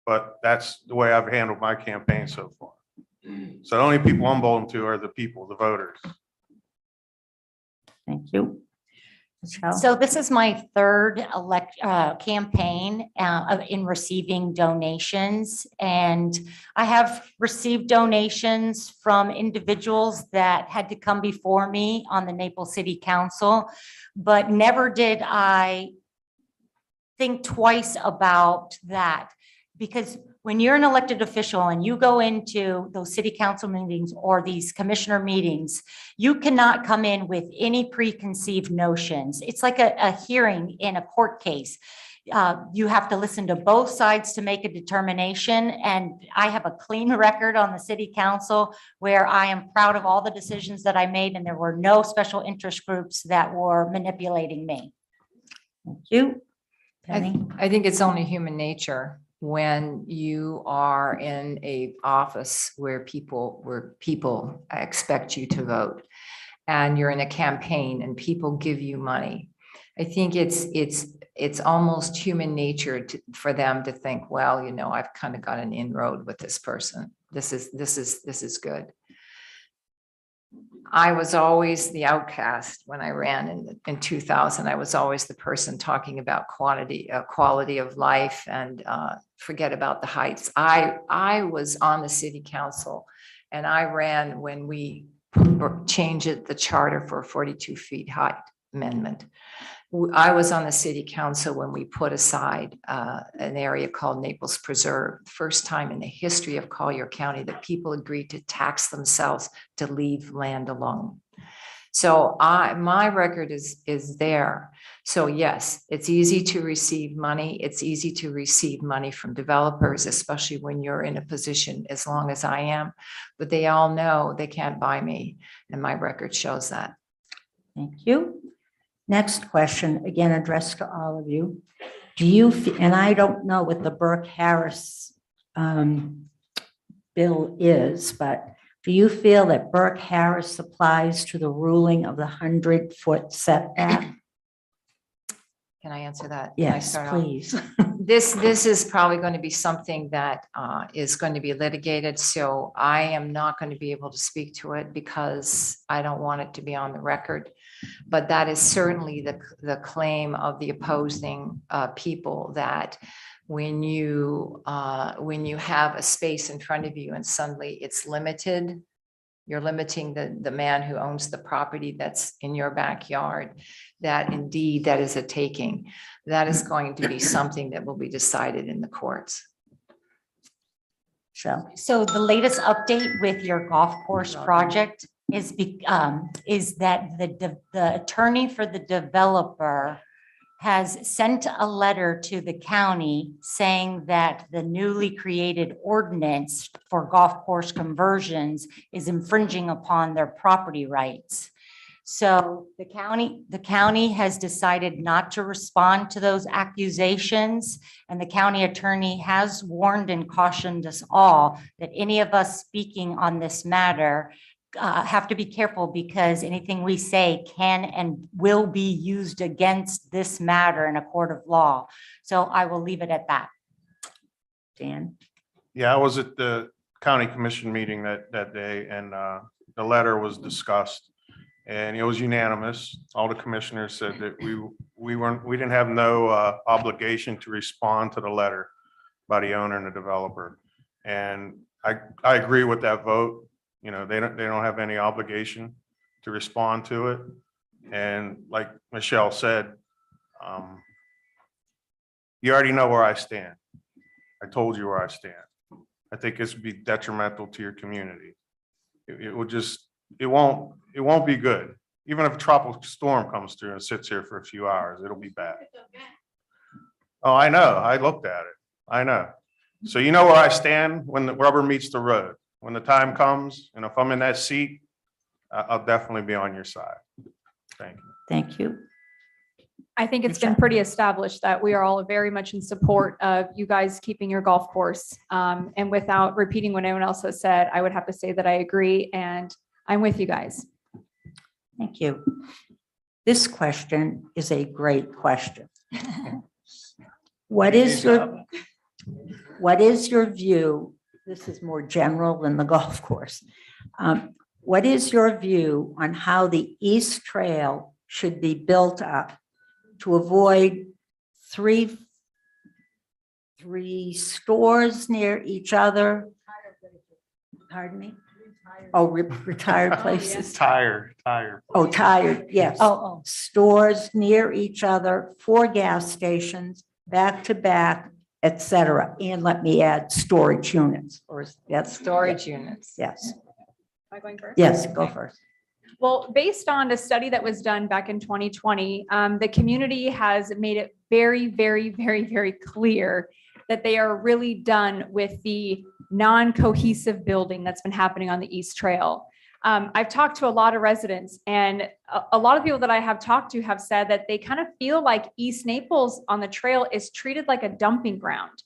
but that's the way I've handled my campaign so far. So the only people I'm beholden to are the people, the voters. Thank you. Michelle? So this is my third campaign in receiving donations. And I have received donations from individuals that had to come before me on the Naples City Council, but never did I think twice about that. Because when you're an elected official and you go into those city council meetings or these commissioner meetings, you cannot come in with any preconceived notions. It's like a hearing in a court case. You have to listen to both sides to make a determination. And I have a clean record on the city council where I am proud of all the decisions that I made, and there were no special interest groups that were manipulating me. Thank you. Penny? I think it's only human nature when you are in a office where people expect you to vote, and you're in a campaign and people give you money. I think it's almost human nature for them to think, well, you know, I've kind of got an inroad with this person. This is good. I was always the outcast when I ran in 2000. I was always the person talking about quality of life, and forget about the heights. I was on the city council, and I ran when we changed the charter for a 42 feet height amendment. I was on the city council when we put aside an area called Naples Preserve, first time in the history of Collier County that people agreed to tax themselves to leave land alone. So my record is there. So yes, it's easy to receive money. It's easy to receive money from developers, especially when you're in a position as long as I am, but they all know they can't buy me, and my record shows that. Thank you. Next question, again addressed to all of you. Do you, and I don't know what the Burke-Harris bill is, but do you feel that Burke-Harris applies to the ruling of the 100-foot setback? Can I answer that? Can I Yes, start off? please. This is probably going to be something that is going to be litigated. So I am not going to be able to speak to it because I don't want it to be on the record. But that is certainly the claim of the opposing people, that when you have a space in front of you and suddenly it's limited, you're limiting the man who owns the property that's in your backyard, that indeed that is a taking. That is going to be something that will be decided in the courts. So the latest update with your golf course project is that the attorney for the developer has sent a letter to the county saying that the newly created ordinance for golf course conversions is infringing upon their property rights. So the county has decided not to respond to those accusations, and the county attorney has warned and cautioned us all that any of us speaking on this matter have to be careful, because anything we say can and will be used against this matter in a court of law. So I will leave it at that. Dan? Yeah, I was at the county commission meeting that day, and the letter was discussed, and it was unanimous. All the commissioners said that we didn't have no obligation to respond to the letter by the owner and the developer. And I agree with that vote. You know, they don't have any obligation to respond to it. And like Michelle said, you already know where I stand. I told you where I stand. I think this would be detrimental to your community. It will just, it won't be good. Even if a tropical storm comes through and sits here for a few hours, it'll be bad. Oh, I know. I looked at it. I know. So you know where I stand when the rubber meets the road. When the time comes, and if I'm in that seat, I'll definitely be on your side. Thank you. Thank you. I think it's been pretty established that we are all very much in support of you guys keeping your golf course. And without repeating what anyone else has said, I would have to say that I agree and I'm with you guys. Thank you. This question is a great question. What is your view? This is more general than the golf course. What is your view on how the East Trail should be built up to avoid three stores near each other? Pardon me? Oh, retired places. Tired. Oh, tired, yes. Oh, Stores near each other, 4 gas stations, back to back, et cetera. And let me add storage units, or that's Storage units. Yes, Am I going first? yes, go first. Well, based on a study that was done back in 2020, the community has made it very, very, very, very clear that they are really done with the non-cohesive building that's been happening on the East Trail. I've talked to a lot of residents, and a lot of people that I have talked to have said that they kind of feel like East Naples on the trail is treated like a dumping ground.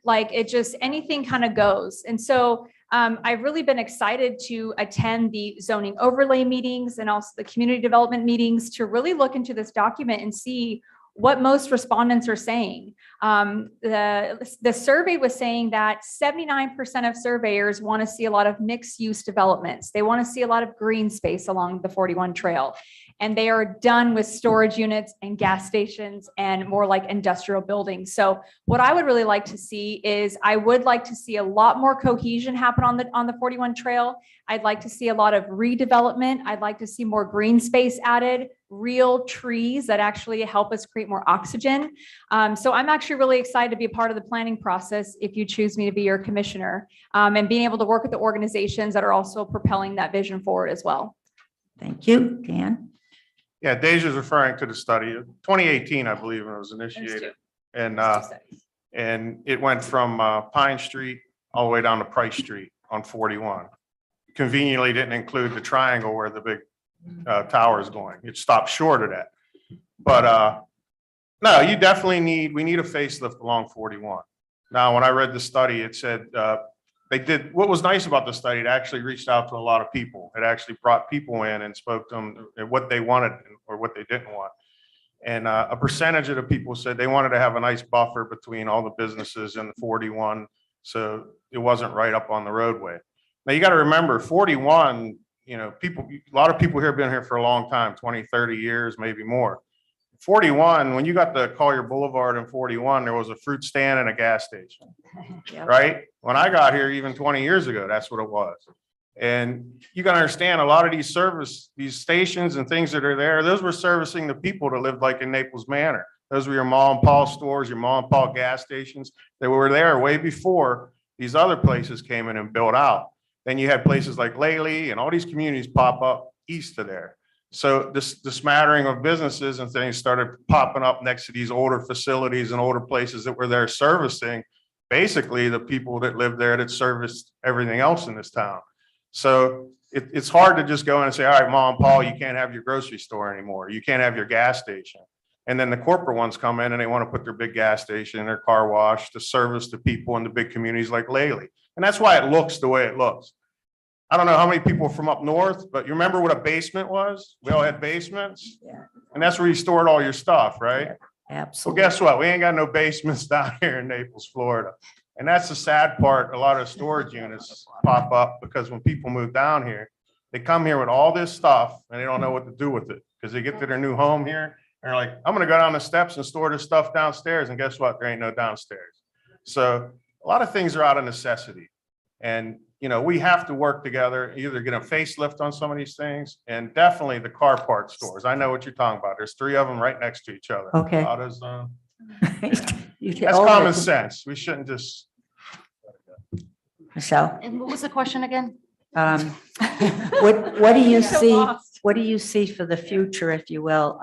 Like it just, anything kind of goes. And so I've really been excited to attend the zoning overlay meetings and also the community development meetings to really look into this document and see what most respondents are saying. The survey was saying that 79% of surveyors want to see a lot of mixed use developments. They want to see a lot of green space along the 41 trail. And they are done with storage units and gas stations and more like industrial buildings. So what I would really like to see is I would like to see a lot more cohesion happen on the 41 trail. I'd like to see a lot of redevelopment. I'd like to see more green space added, real trees that actually help us create more oxygen. So I'm actually really excited to be a part of the planning process if you choose me to be your commissioner, and being able to work with the organizations that are also propelling that vision forward as well. Thank you, Dan. Yeah, Deja's referring to the study, 2018, I believe, when it was initiated. And it went from Pine Street all the way down to Price Street on 41. Conveniently didn't include the triangle where the big tower is going. It stopped short of that. But no, you definitely we need a facelift along 41. Now, when I read the study, it said what was nice about the study, it actually reached out to a lot of people. It actually brought people in and spoke to them what they wanted or what they didn't want. And a percentage of the people said they wanted to have a nice buffer between all the businesses and the 41. So it wasn't right up on the roadway. Now you got to remember 41, a lot of people here have been here for a long time, 20, 30 years, maybe more. 41, when you got the Collier Boulevard in 41, there was a fruit stand and a gas station, right? When I got here, even 20 years ago, that's what it was. And you got to understand a lot of these stations and things that are there, those were servicing the people that lived like in Naples Manor. Those were your mom and pop stores, your mom and pop gas stations. They were there way before these other places came in and built out. Then you had places like Lely and all these communities pop up east of there. So the smattering of businesses and things started popping up next to these older facilities and older places that were there servicing basically the people that lived there that serviced everything else in this town. So it's hard to just go in and say, all right, Mom and Paul, you can't have your grocery store anymore. You can't have your gas station. And then the corporate ones come in and they want to put their big gas station and their car wash to service the people in the big communities like Lely. And that's why it looks the way it looks. I don't know how many people from up north, but you remember what a basement was? We all had basements. Yeah. And that's where you stored all your stuff, right? Absolutely. Well, guess what? We ain't got no basements down here in Naples, Florida. And that's the sad part. A lot of storage units pop up because when people move down here, they come here with all this stuff and they don't know what to do with it because they get to their new home here and they're like, I'm going to go down the steps and store this stuff downstairs. And guess what? There ain't no downstairs. So a lot of things are out of necessity. And we have to work together, either get a facelift on some of these things and definitely the car part stores. I know what you're talking about. There's 3 of them right next to each other. Okay. AutoZone. You That's common sense. We shouldn't just Michelle? And what was the question again? Um, what do you So see, lost. what do you see for the future, if you will,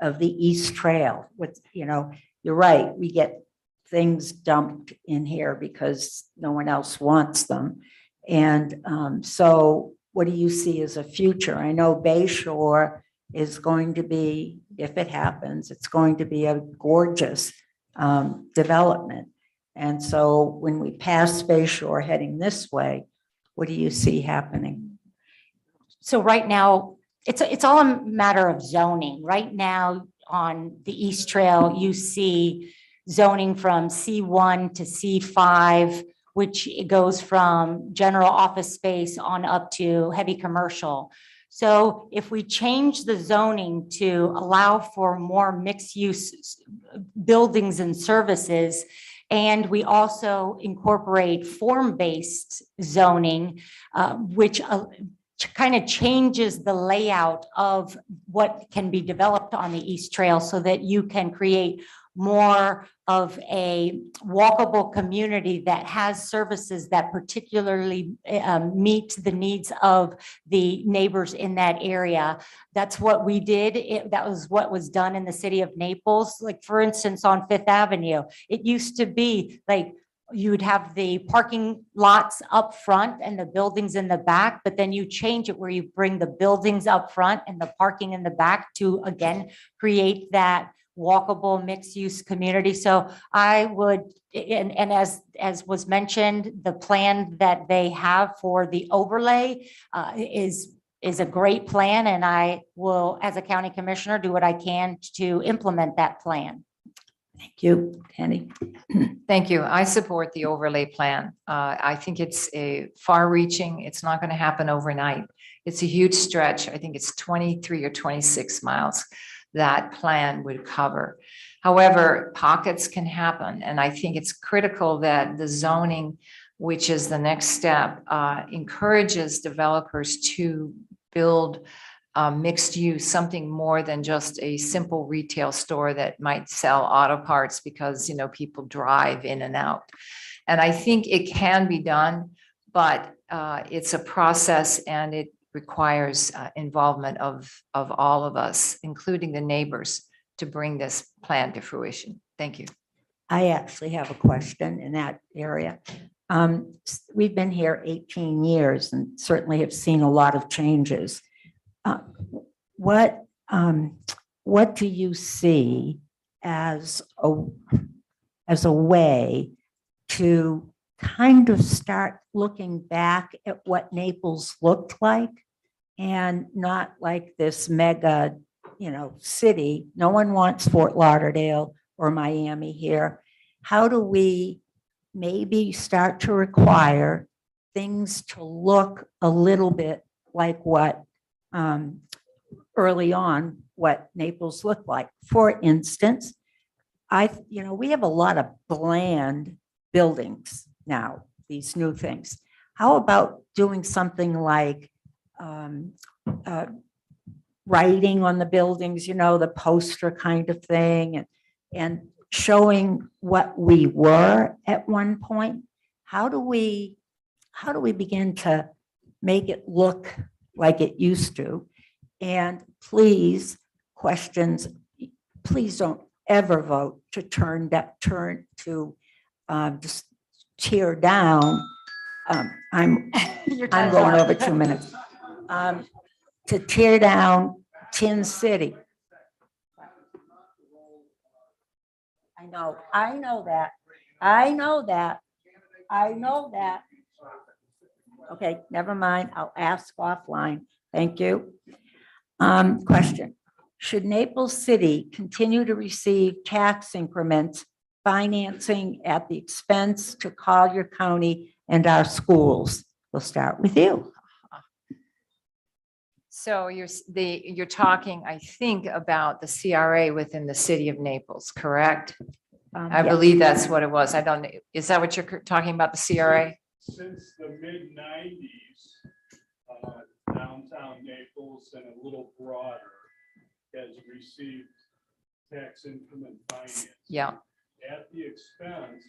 of the East Trail? With, you're right, we get things dumped in here because no one else wants them. And so what do you see as a future? I know Bay Shore is going to be, if it happens, it's going to be a gorgeous development. And so when we pass Bay Shore heading this way, what do you see happening? So right now, it's all a matter of zoning. Right now on the East Trail, you see zoning from C1 to C5, which it goes from general office space on up to heavy commercial. So if we change the zoning to allow for more mixed use buildings and services, and we also incorporate form-based zoning, which kind of changes the layout of what can be developed on the East Trail so that you can create more of a walkable community that has services that particularly meet the needs of the neighbors in that area. That's what we did. That was what was done in the city of Naples. Like, for instance, on Fifth Avenue, it used to be like you would have the parking lots up front and the buildings in the back, but then you change it where you bring the buildings up front and the parking in the back to, again, create that walkable mixed-use community. So I would, and as was mentioned, the plan that they have for the overlay is a great plan, and I will, as a county commissioner, do what I can to implement that plan. Thank you, Penny. Thank you. I support the overlay plan. I think it's a far-reaching. It's not going to happen overnight. It's a huge stretch. I think it's 23 or 26 miles that plan would cover. However, pockets can happen, and I think it's critical that the zoning, which is the next step, encourages developers to build mixed use, something more than just a simple retail store that might sell auto parts because, people drive in and out. And I think it can be done, but it's a process, and it requires involvement of all of us, including the neighbors, to bring this plan to fruition. Thank you. I actually have a question in that area. We've been here 18 years and certainly have seen a lot of changes. What do you see as a way to kind of start looking back at what Naples looked like, and not like this mega, city? No one wants Fort Lauderdale or Miami here. How do we maybe start to require things to look a little bit like what early on what Naples looked like? For instance, we have a lot of bland buildings now, these new things. How about doing something like writing on the buildings, the poster kind of thing, and showing what we were at one point? How do we begin to make it look like it used to? And please, questions, please don't ever vote to just tear down. I'm going over 2 minutes. To tear down Tin City. I know that. Okay, never mind. I'll ask offline. Thank you. Question. Should Naples City continue to receive tax increments financing at the expense to Collier County and our schools? We'll start with you. So you're talking, I think, about the CRA within the city of Naples, correct? I Yeah. believe that's what it was. I don't know. Is that what you're talking about, the CRA? Since the mid-90s, downtown Naples and a little broader has received tax increment financing. Yeah. At the expense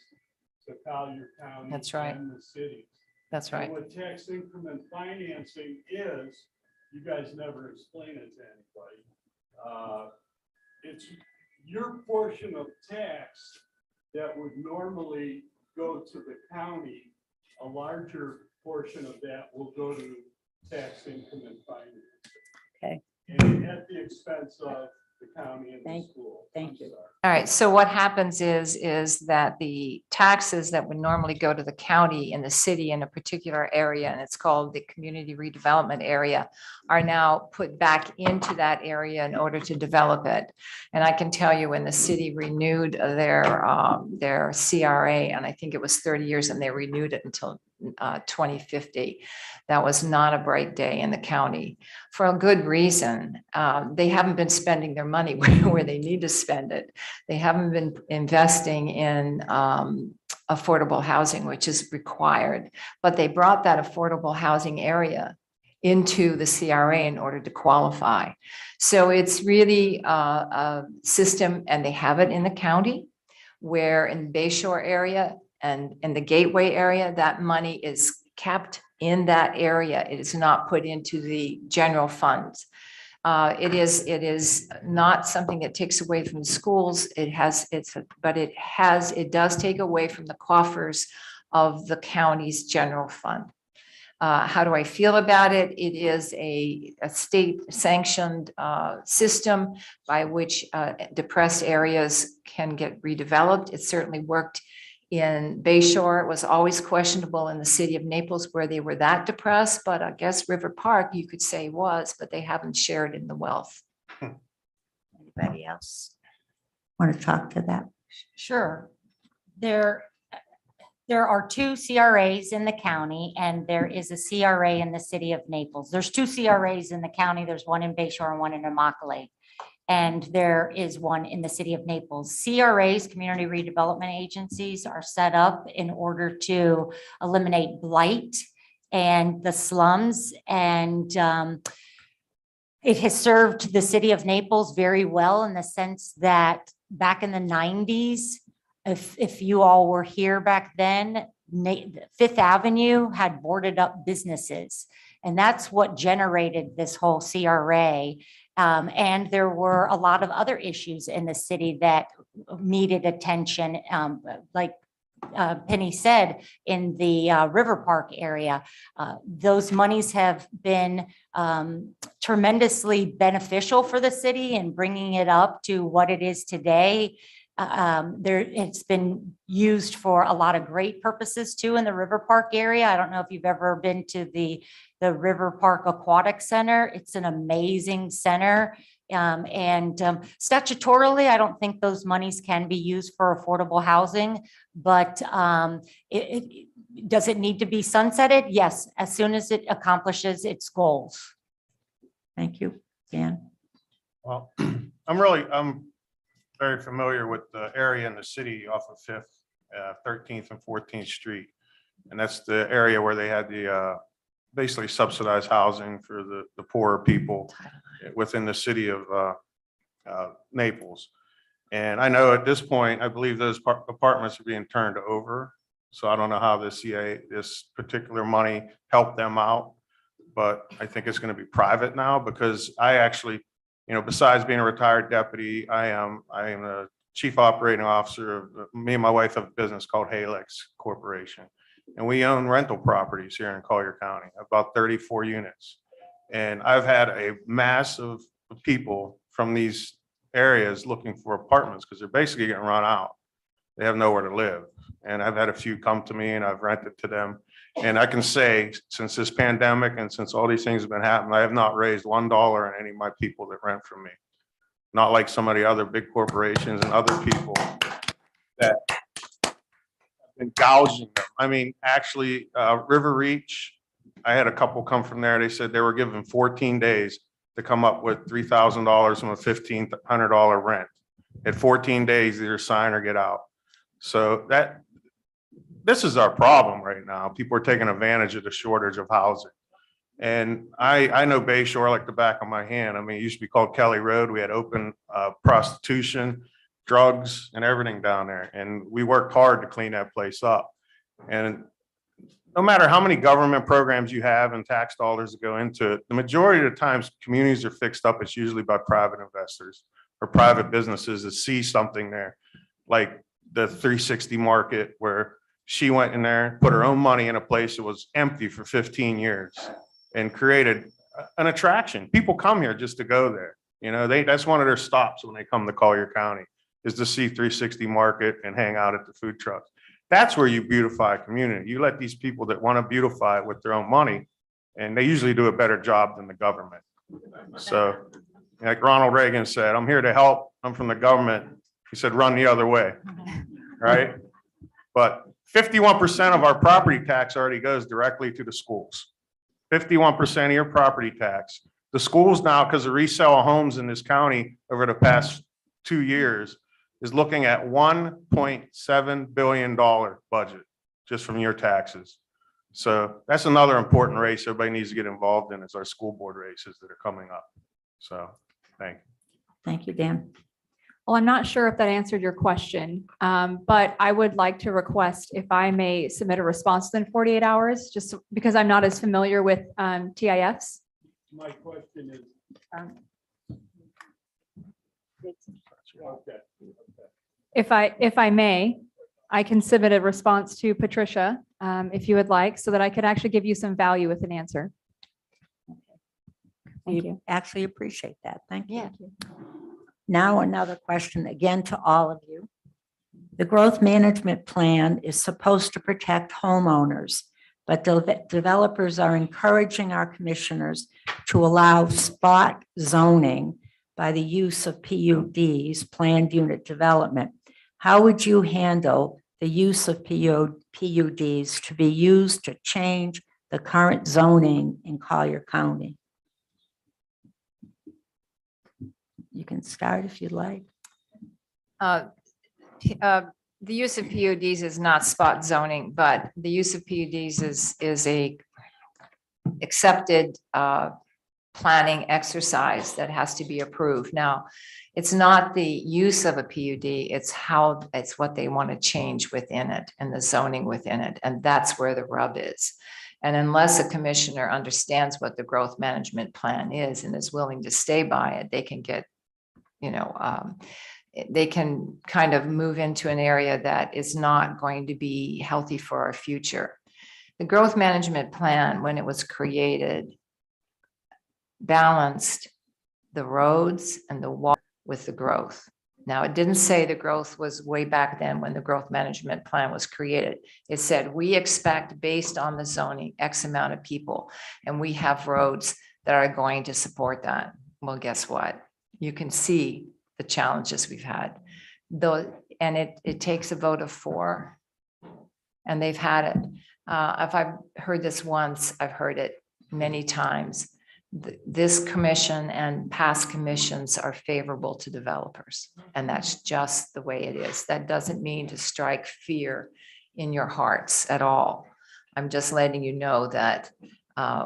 to Collier County. That's right. And the cities. That's right. And what tax increment financing is, you guys never explain it to anybody. It's your portion of tax that would normally go to the county. A larger portion of that will go to tax increment financing. Okay. And at the expense of the county and the Thank- school. thank I'm you. sorry. All right, so what happens is that the taxes that would normally go to the county in the city in a particular area, and it's called the community redevelopment area, are now put back into that area in order to develop it. And I can tell you when the city renewed their CRA, and I think it was 30 years, and they renewed it until 2050. That was not a bright day in the county for a good reason. They haven't been spending their money where they need to spend it. They haven't been investing in affordable housing, which is required, but they brought that affordable housing area into the CRA in order to qualify. So it's really a system, and they have it in the county, where in Bay Shore area and in the Gateway area, that money is kept in that area. It is not put into the general funds. It is not something that takes away from the schools. It does take away from the coffers of the county's general fund. How do I feel about it? It is a state sanctioned system by which depressed areas can get redeveloped. It certainly worked in Bay Shore. It was always questionable in the city of Naples where they were that depressed, but I guess River Park, you could say was, but they haven't shared in the wealth. Anybody else want to talk to that? Sure. There are two CRAs in the county, and there is a CRA in the city of Naples. There's two CRAs in the county. There's one in Bay Shore and one in Immokalee. And there is one in the city of Naples. CRAs, community redevelopment agencies, are set up in order to eliminate blight and the slums. And it has served the city of Naples very well in the sense that back in the 90s, if you all were here back then, Fifth Avenue had boarded up businesses. And that's what generated this whole CRA. And there were a lot of other issues in the city that needed attention, like Penny said, in the River Park area. Those monies have been tremendously beneficial for the city in bringing it up to what it is today. It's been used for a lot of great purposes too in the River Park area. I don't know if you've ever been to the River Park Aquatic Center. It's an amazing center. Statutorily, I don't think those monies can be used for affordable housing, but does it need to be sunsetted? Yes, as soon as it accomplishes its goals. Thank you, Dan. Well, I'm very familiar with the area in the city off of 5th, 13th and 14th Street. And that's the area where they had the basically subsidized housing for the poorer people within the city of Naples. And I know at this point, I believe those apartments are being turned over. So I don't know how this particular money helped them out, but I think it's going to be private now because I actually, besides being a retired deputy, I am a chief operating officer of, me and my wife have a business called Halix Corporation. And we own rental properties here in Collier County, about 34 units. And I've had a mass of people from these areas looking for apartments because they're basically getting run out. They have nowhere to live. And I've had a few come to me and I've rented to them. And I can say, since this pandemic and since all these things have been happening, I have not raised $1 on any of my people that rent from me. Not like some of the other big corporations and other people that have been gouging them. I mean, actually, River Reach, I had a couple come from there. They said they were given 14 days to come up with $3,000 from a $1,500 rent. At 14 days, either sign or get out. So this is our problem right now. People are taking advantage of the shortage of housing. And I know Bay Shore like the back of my hand. I mean, it used to be called Kelly Road. We had open prostitution, drugs, and everything down there. And we worked hard to clean that place up. And no matter how many government programs you have and tax dollars that go into it, the majority of the times communities are fixed up. It's usually by private investors or private businesses that see something there. Like the 360 market where she went in there, put her own money in a place that was empty for 15 years and created an attraction. People come here just to go there. You know, that's one of their stops when they come to Collier County is to see 360 market and hang out at the food trucks. That's where you beautify a community. You let these people that want to beautify it with their own money, and they usually do a better job than the government. So like Ronald Reagan said, I'm here to help. I'm from the government. He said, run the other way, right? But 51% of our property tax already goes directly to the schools. 51% of your property tax. The schools now, because of resale of homes in this county over the past 2 years, is looking at $1.7 billion budget just from your taxes. So that's another important race everybody needs to get involved in is our school board races that are coming up. So thank you. Thank you, Dan. Well, I'm not sure if that answered your question, but I would like to request if I may submit a response within 48 hours, just because I'm not as familiar with TIFs. My question is, okay. If I may, I can submit a response to Patricia, if you would like, so that I could actually give you some value with an answer. Thank We you. actually appreciate that. Thank you. Yeah. Now another question again to all of you. The growth management plan is supposed to protect homeowners, but developers are encouraging our commissioners to allow spot zoning by the use of PUDs, planned unit development. How would you handle the use of PUDs to be used to change the current zoning in Collier County? You can start if you'd like. The use of PUDs is not spot zoning, but the use of PUDs is a accepted planning exercise that has to be approved. Now, it's not the use of a PUD, it's what they want to change within it and the zoning within it. And that's where the rub is. And unless a commissioner understands what the growth management plan is and is willing to stay by it, they can get, they can kind of move into an area that is not going to be healthy for our future. The growth management plan, when it was created, balanced the roads and the water with the growth. Now, it didn't say the growth was way back then when the growth management plan was created. It said, we expect based on the zoning, X amount of people, and we have roads that are going to support that. Well, guess what? You can see the challenges we've had. And it takes a vote of 4, and they've had it. If I've heard this once, I've heard it many times. This commission and past commissions are favorable to developers, and that's just the way it is. That doesn't mean to strike fear in your hearts at all. I'm just letting you know that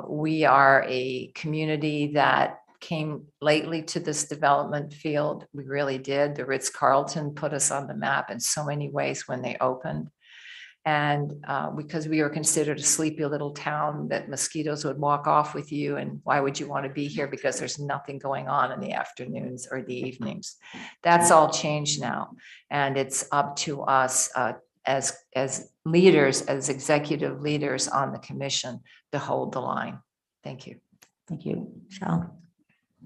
we are a community that came lately to this development field. We really did. The Ritz-Carlton put us on the map in so many ways when they opened. And because we were considered a sleepy little town that mosquitoes would walk off with you, and why would you want to be here? Because there's nothing going on in the afternoons or the evenings. That's all changed now. And it's up to us as leaders, as executive leaders on the commission to hold the line. Thank you. Thank you, Michelle.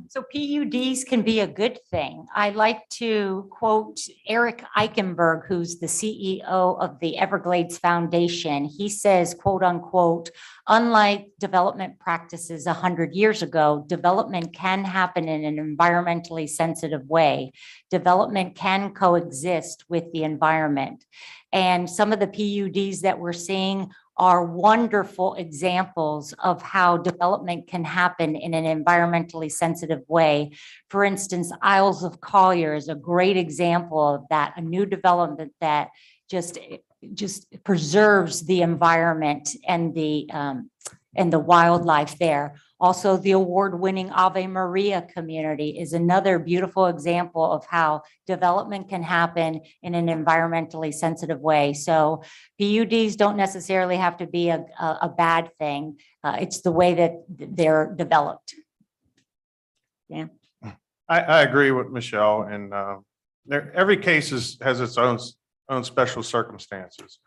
So PUDs can be a good thing. I like to quote Eric Eichenberg, who's the CEO of the Everglades Foundation. He says, quote unquote, unlike development practices 100 years ago, development can happen in an environmentally sensitive way. Development can coexist with the environment. And some of the PUDs that we're seeing are wonderful examples of how development can happen in an environmentally sensitive way. For instance, Isles of Collier is a great example of that, a new development that just preserves the environment and the and the wildlife there. Also, the award-winning Ave Maria community is another beautiful example of how development can happen in an environmentally sensitive way. So PUDs don't necessarily have to be a bad thing. It's the way that they're developed. I agree with Michelle, and every case has its own special circumstances.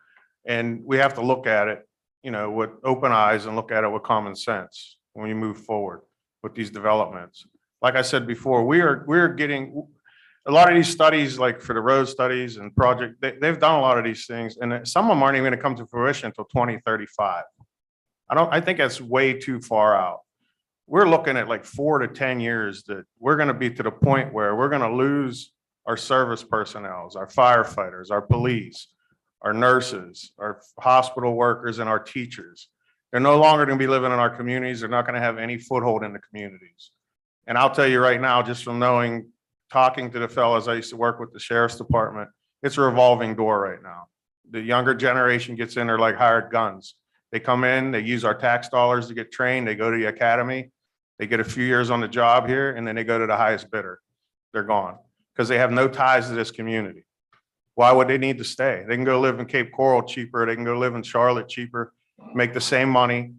And we have to look at it, with open eyes and look at it with common sense when we move forward with these developments. Like I said before, we're getting a lot of these studies, like for the road studies and project, they've done a lot of these things, and some of them aren't even going to come to fruition until 2035. I think that's way too far out. We're looking at like 4 to 10 years that we're going to be to the point where we're going to lose our service personnel, our firefighters, our police, our nurses, our hospital workers, and our teachers. They're no longer going to be living in our communities. They're not going to have any foothold in the communities. And I'll tell you right now, just from talking to the fellows, I used to work with the sheriff's department, it's a revolving door right now. The younger generation gets in, they're like hired guns. They come in, they use our tax dollars to get trained, they go to the academy, they get a few years on the job here, and then they go to the highest bidder. They're gone because they have no ties to this community. Why would they need to stay? They can go live in Cape Coral cheaper. They can go live in Charlotte cheaper, make the same money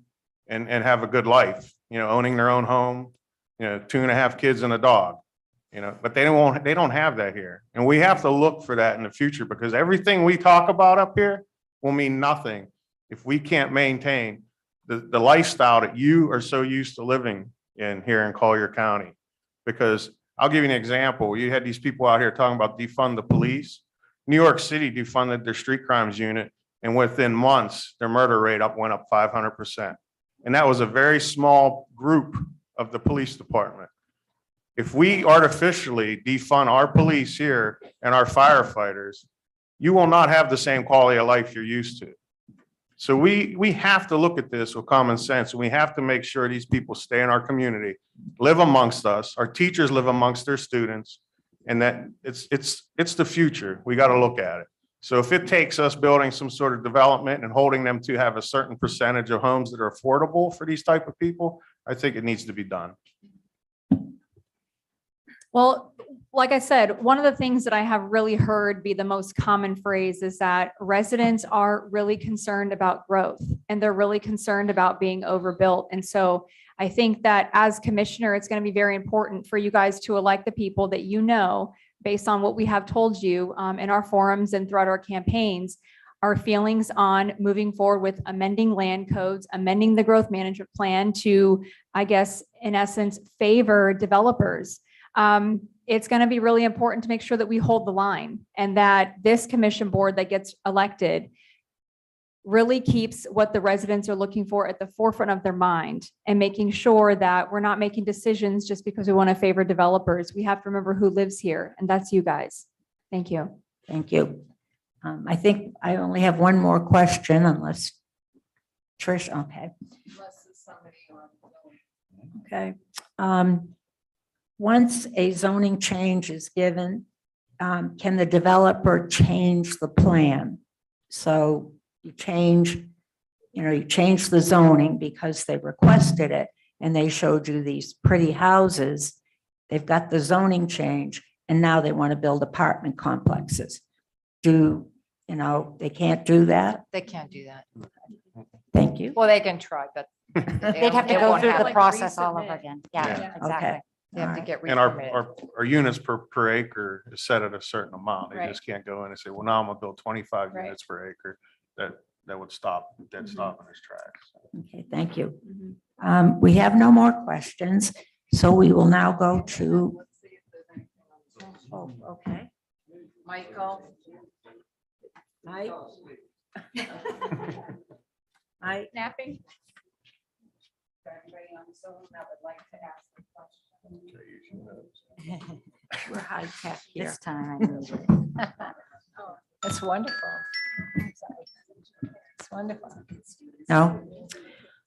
and have a good life, owning their own home, 2.5 kids and a dog, but they don't have that here. And we have to look for that in the future, because everything we talk about up here will mean nothing if we can't maintain the lifestyle that you are so used to living in here in Collier County. Because I'll give you an example. You had these people out here talking about defund the police. New York City defunded their street crimes unit, and within months, their murder rate went up 500%. And that was a very small group of the police department. If we artificially defund our police here and our firefighters, you will not have the same quality of life you're used to. So we have to look at this with common sense, and we have to make sure these people stay in our community, live amongst us, our teachers live amongst their students, and that it's the future. We got to look at it. So if it takes us building some sort of development and holding them to have a certain percentage of homes that are affordable for these type of people, I think it needs to be done. Well, like I said, one of the things that I have really heard be the most common phrase is that residents are really concerned about growth, and they're really concerned about being overbuilt. And so I think that as commissioner, it's going to be very important for you guys to elect the people that based on what we have told you in our forums and throughout our campaigns, our feelings on moving forward with amending land codes, amending the growth management plan to, I guess, in essence, favor developers. It's going to be really important to make sure that we hold the line, and that this commission board that gets elected really keeps what the residents are looking for at the forefront of their mind, and making sure that we're not making decisions just because we want to favor developers. We have to remember who lives here, and that's you guys. Thank you. Thank you. I think I only have one more question, unless Trish, okay. Okay. Once a zoning change is given, can the developer change the plan? So you change the zoning because they requested it and they showed you these pretty houses. They've got the zoning change and now they want to build apartment complexes. They can't do that? They can't do that. Thank you. Well, they can try, but They'd have to it go won't through the happen. process all over again. Yeah. Yeah, exactly. They have to get And re-permitted. our units per acre is set at a certain amount. They Right. just can't go in and say, well, now I'm gonna build 25 Right. units per acre. That would stop in its tracks. Okay, thank you. We have no more questions, so we will now go to. Oh, okay. Michael. Mike. Napping. Anybody on Zoom that would like to ask a question? We're high tech here. This time. That's wonderful. It's wonderful. No?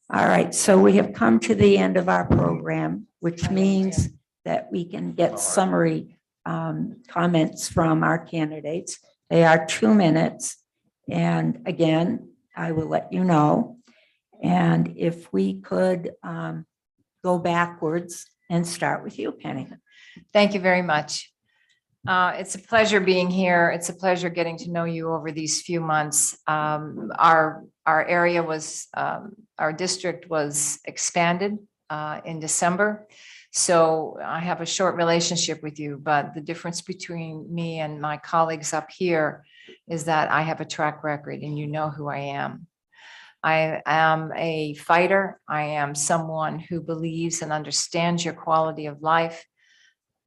All right, so we have come to the end of our program, which means that we can get summary comments from our candidates. They are 2 minutes. And again, I will let you know. And if we could go backwards and start with you, Penny. Thank you very much. It's a pleasure being here. It's a pleasure getting to know you over these few months. Our area was, our district was expanded in December. So I have a short relationship with you, but the difference between me and my colleagues up here is that I have a track record and you know who I am. I am a fighter. I am someone who believes and understands your quality of life.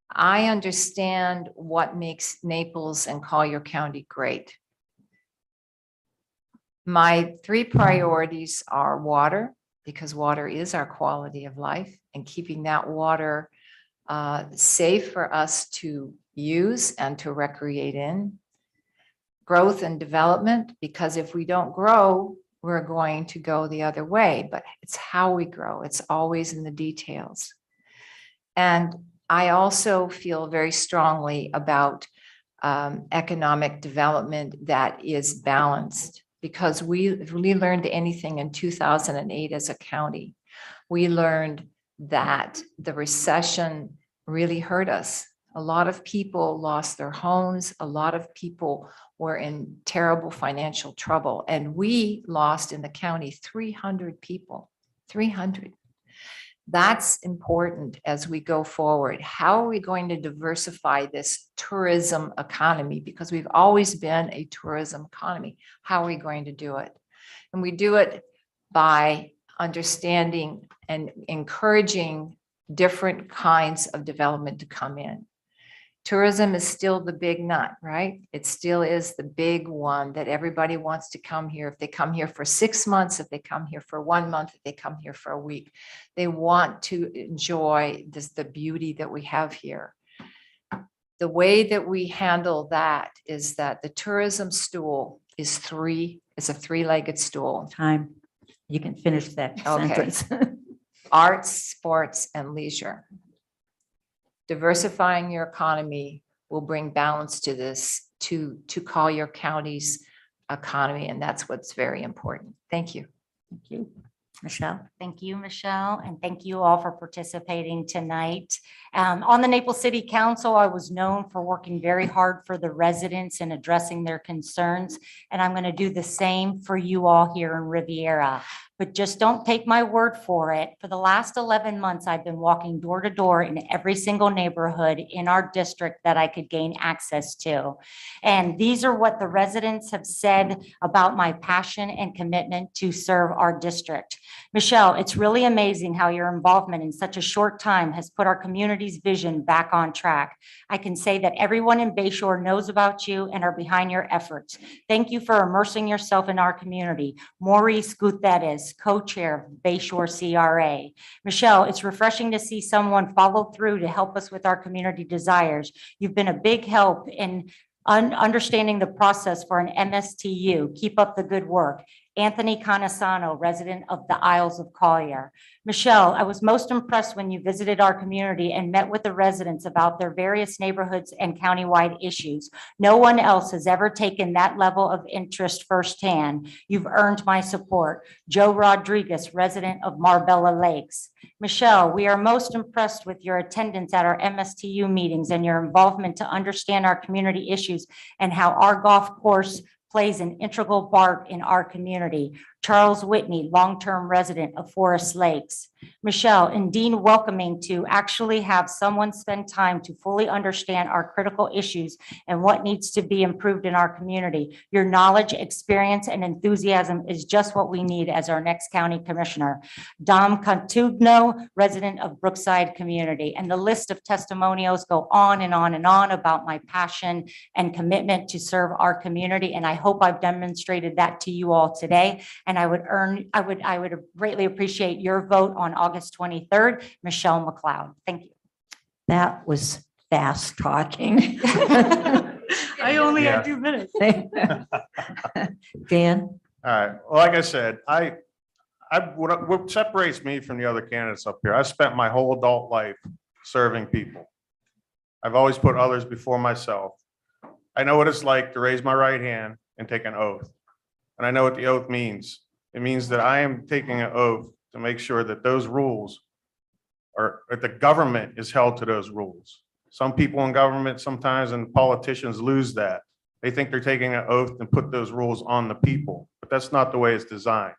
I understand what makes Naples and Collier County great. My 3 priorities are water, because water is our quality of life, and keeping that water safe for us to use and to recreate in. Growth and development, because if we don't grow, we're going to go the other way, but it's how we grow. It's always in the details. And I also feel very strongly about economic development that is balanced, because we learned anything in 2008 as a county. We learned that the recession really hurt us. A lot of people lost their homes. A lot of people were in terrible financial trouble. And we lost in the county 300 people, 300. That's important as we go forward. How are we going to diversify this tourism economy? Because we've always been a tourism economy. How are we going to do it? And we do it by understanding and encouraging different kinds of development to come in. Tourism is still the big nut, right? It still is the big one that everybody wants to come here. If they come here for 6 months, if they come here for 1 month, if they come here for a week, they want to enjoy the beauty that we have here. The way that we handle that is that the tourism stool is a 3-legged stool. Time. You can finish that Okay. sentence. Arts, sports, and leisure. Diversifying your economy will bring balance to this, to Collier County's economy, and that's what's very important. Thank you. Thank you. Michelle? Thank you, Michelle, and thank you all for participating tonight. On the Naples City Council, I was known for working very hard for the residents and addressing their concerns, and I'm going to do the same for you all here in Riviera. But just don't take my word for it. For the last 11 months, I've been walking door to door in every single neighborhood in our district that I could gain access to. And these are what the residents have said about my passion and commitment to serve our district. Michelle, it's really amazing how your involvement in such a short time has put our community's vision back on track. I can say that everyone in Bayshore knows about you and are behind your efforts. Thank you for immersing yourself in our community. Maurice Gutierrez, co-chair of Bayshore CRA. Michelle, it's refreshing to see someone follow through to help us with our community desires. You've been a big help in understanding the process for an MSTU. Keep up the good work. Anthony Canasano, resident of the Isles of Collier. Michelle, I was most impressed when you visited our community and met with the residents about their various neighborhoods and countywide issues. No one else has ever taken that level of interest firsthand. You've earned my support. Joe Rodriguez, resident of Marbella Lakes. Michelle, we are most impressed with your attendance at our MSTU meetings and your involvement to understand our community issues and how our golf course plays an integral part in our community. Charles Whitney, long-term resident of Forest Lakes. Michelle, indeed welcoming to actually have someone spend time to fully understand our critical issues and what needs to be improved in our community. Your knowledge, experience, and enthusiasm is just what we need as our next county commissioner. Dom Contugno, resident of Brookside Community. And the list of testimonials go on and on and on about my passion and commitment to serve our community. And I hope I've demonstrated that to you all today. And I would greatly appreciate your vote on August 23rd, Michelle McLeod. Thank you. That was fast talking. I only Yeah. had 2 minutes. Dan? All right. Well, like I said, what separates me from the other candidates up here, I spent my whole adult life serving people. I've always put others before myself. I know what it's like to raise my right hand and take an oath. And I know what the oath means. It means that I am taking an oath to make sure that those rules are, that the government is held to those rules. Some people in government sometimes and politicians lose that. They think they're taking an oath and put those rules on the people, but that's not the way it's designed.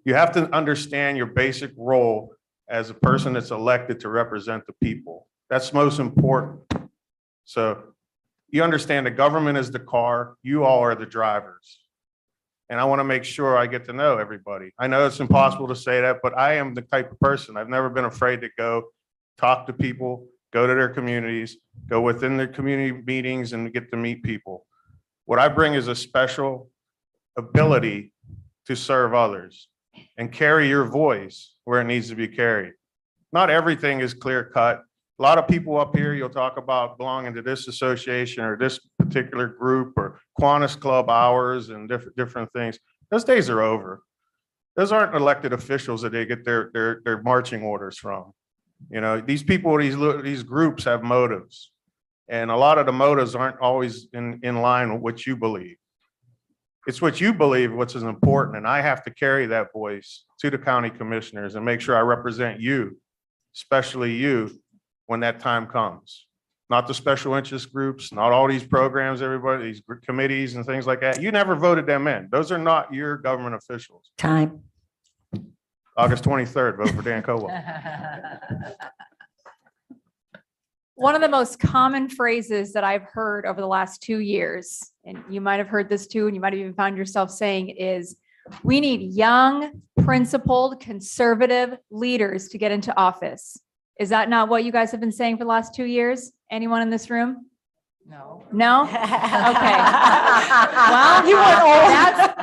You have to understand your basic role as a person that's elected to represent the people. That's most important. So you understand the government is the car, you all are the drivers. And I want to make sure I get to know everybody. I know it's impossible to say that, but I am the type of person, I've never been afraid to go talk to people, go to their communities, go within their community meetings and get to meet people. What I bring is a special ability to serve others and carry your voice where it needs to be carried. Not everything is clear cut. A lot of people up here, you'll talk about belonging to this association or this particular group or Kiwanis Club hours and different things. Those days are over. Those aren't elected officials that they get their marching orders from. You know, these people, these groups have motives. And a lot of the motives aren't always in line with what you believe. It's what you believe, what's as important. And I have to carry that voice to the county commissioners and make sure I represent you, especially you, when that time comes. Not the special interest groups, not all these programs, everybody, these committees and things like that. You never voted them in. Those are not your government officials. Time. August 23rd, vote for Dan Cowell. One of the most common phrases that I've heard over the last 2 years, and you might have heard this too, and you might have even found yourself saying it, is we need young, principled, conservative leaders to get into office. Is that not what you guys have been saying for the last 2 years? Anyone in this room? No. No? Okay. Well,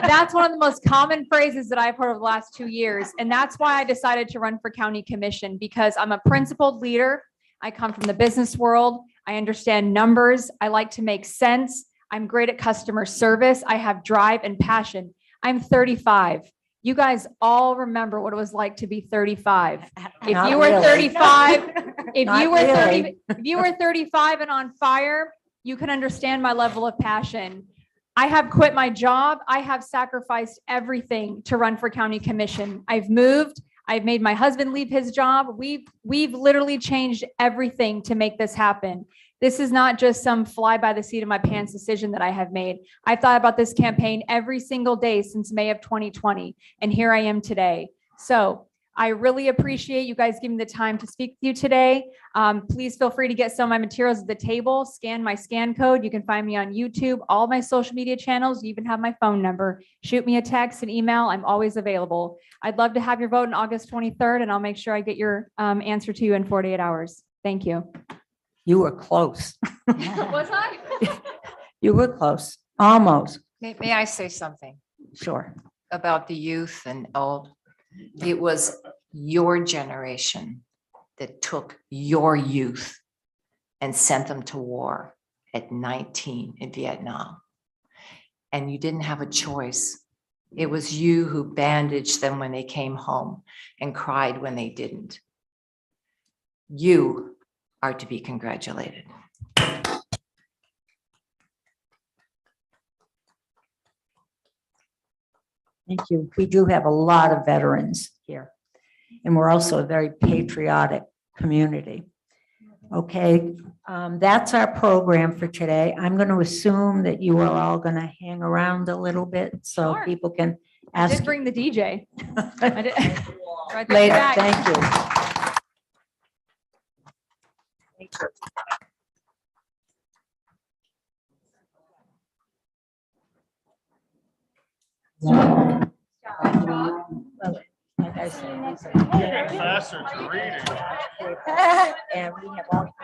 that's one of the most common phrases that I've heard over the last 2 years. And that's why I decided to run for county commission, because I'm a principled leader. I come from the business world. I understand numbers. I like to make sense. I'm great at customer service. I have drive and passion. I'm 35. You guys all remember what it was like to be 35. If Not you were really. 35, if Not you were really. 30, if you were 35 and on fire, you can understand my level of passion. I have quit my job. I have sacrificed everything to run for county commission. I've moved. I've made my husband leave his job. We've literally changed everything to make this happen. This is not just some fly by the seat of my pants decision that I have made. I've thought about this campaign every single day since May of 2020, and here I am today. So I really appreciate you guys giving the time to speak with you today. Please feel free to get some of my materials at the table, scan my scan code. You can find me on YouTube, all my social media channels. You even have my phone number. Shoot me a text, an email. I'm always available. I'd love to have your vote on August 23rd, and I'll make sure I get your answer to you in 48 hours. Thank you. You were close. Was I? You were close. Almost. May I say something Sure. about the youth and old? It was your generation that took your youth and sent them to war at 19 in Vietnam. And you didn't have a choice. It was you who bandaged them when they came home and cried when they didn't. You are to be congratulated. Thank you. We do have a lot of veterans here, and we're also a very patriotic community. Okay, that's our program for today. I'm going to assume that you are all going to hang around a little bit so Sure. people can I ask did bring the DJ. I did. Right there in the later. back. Thank you. Faster to reading. And we have all kinds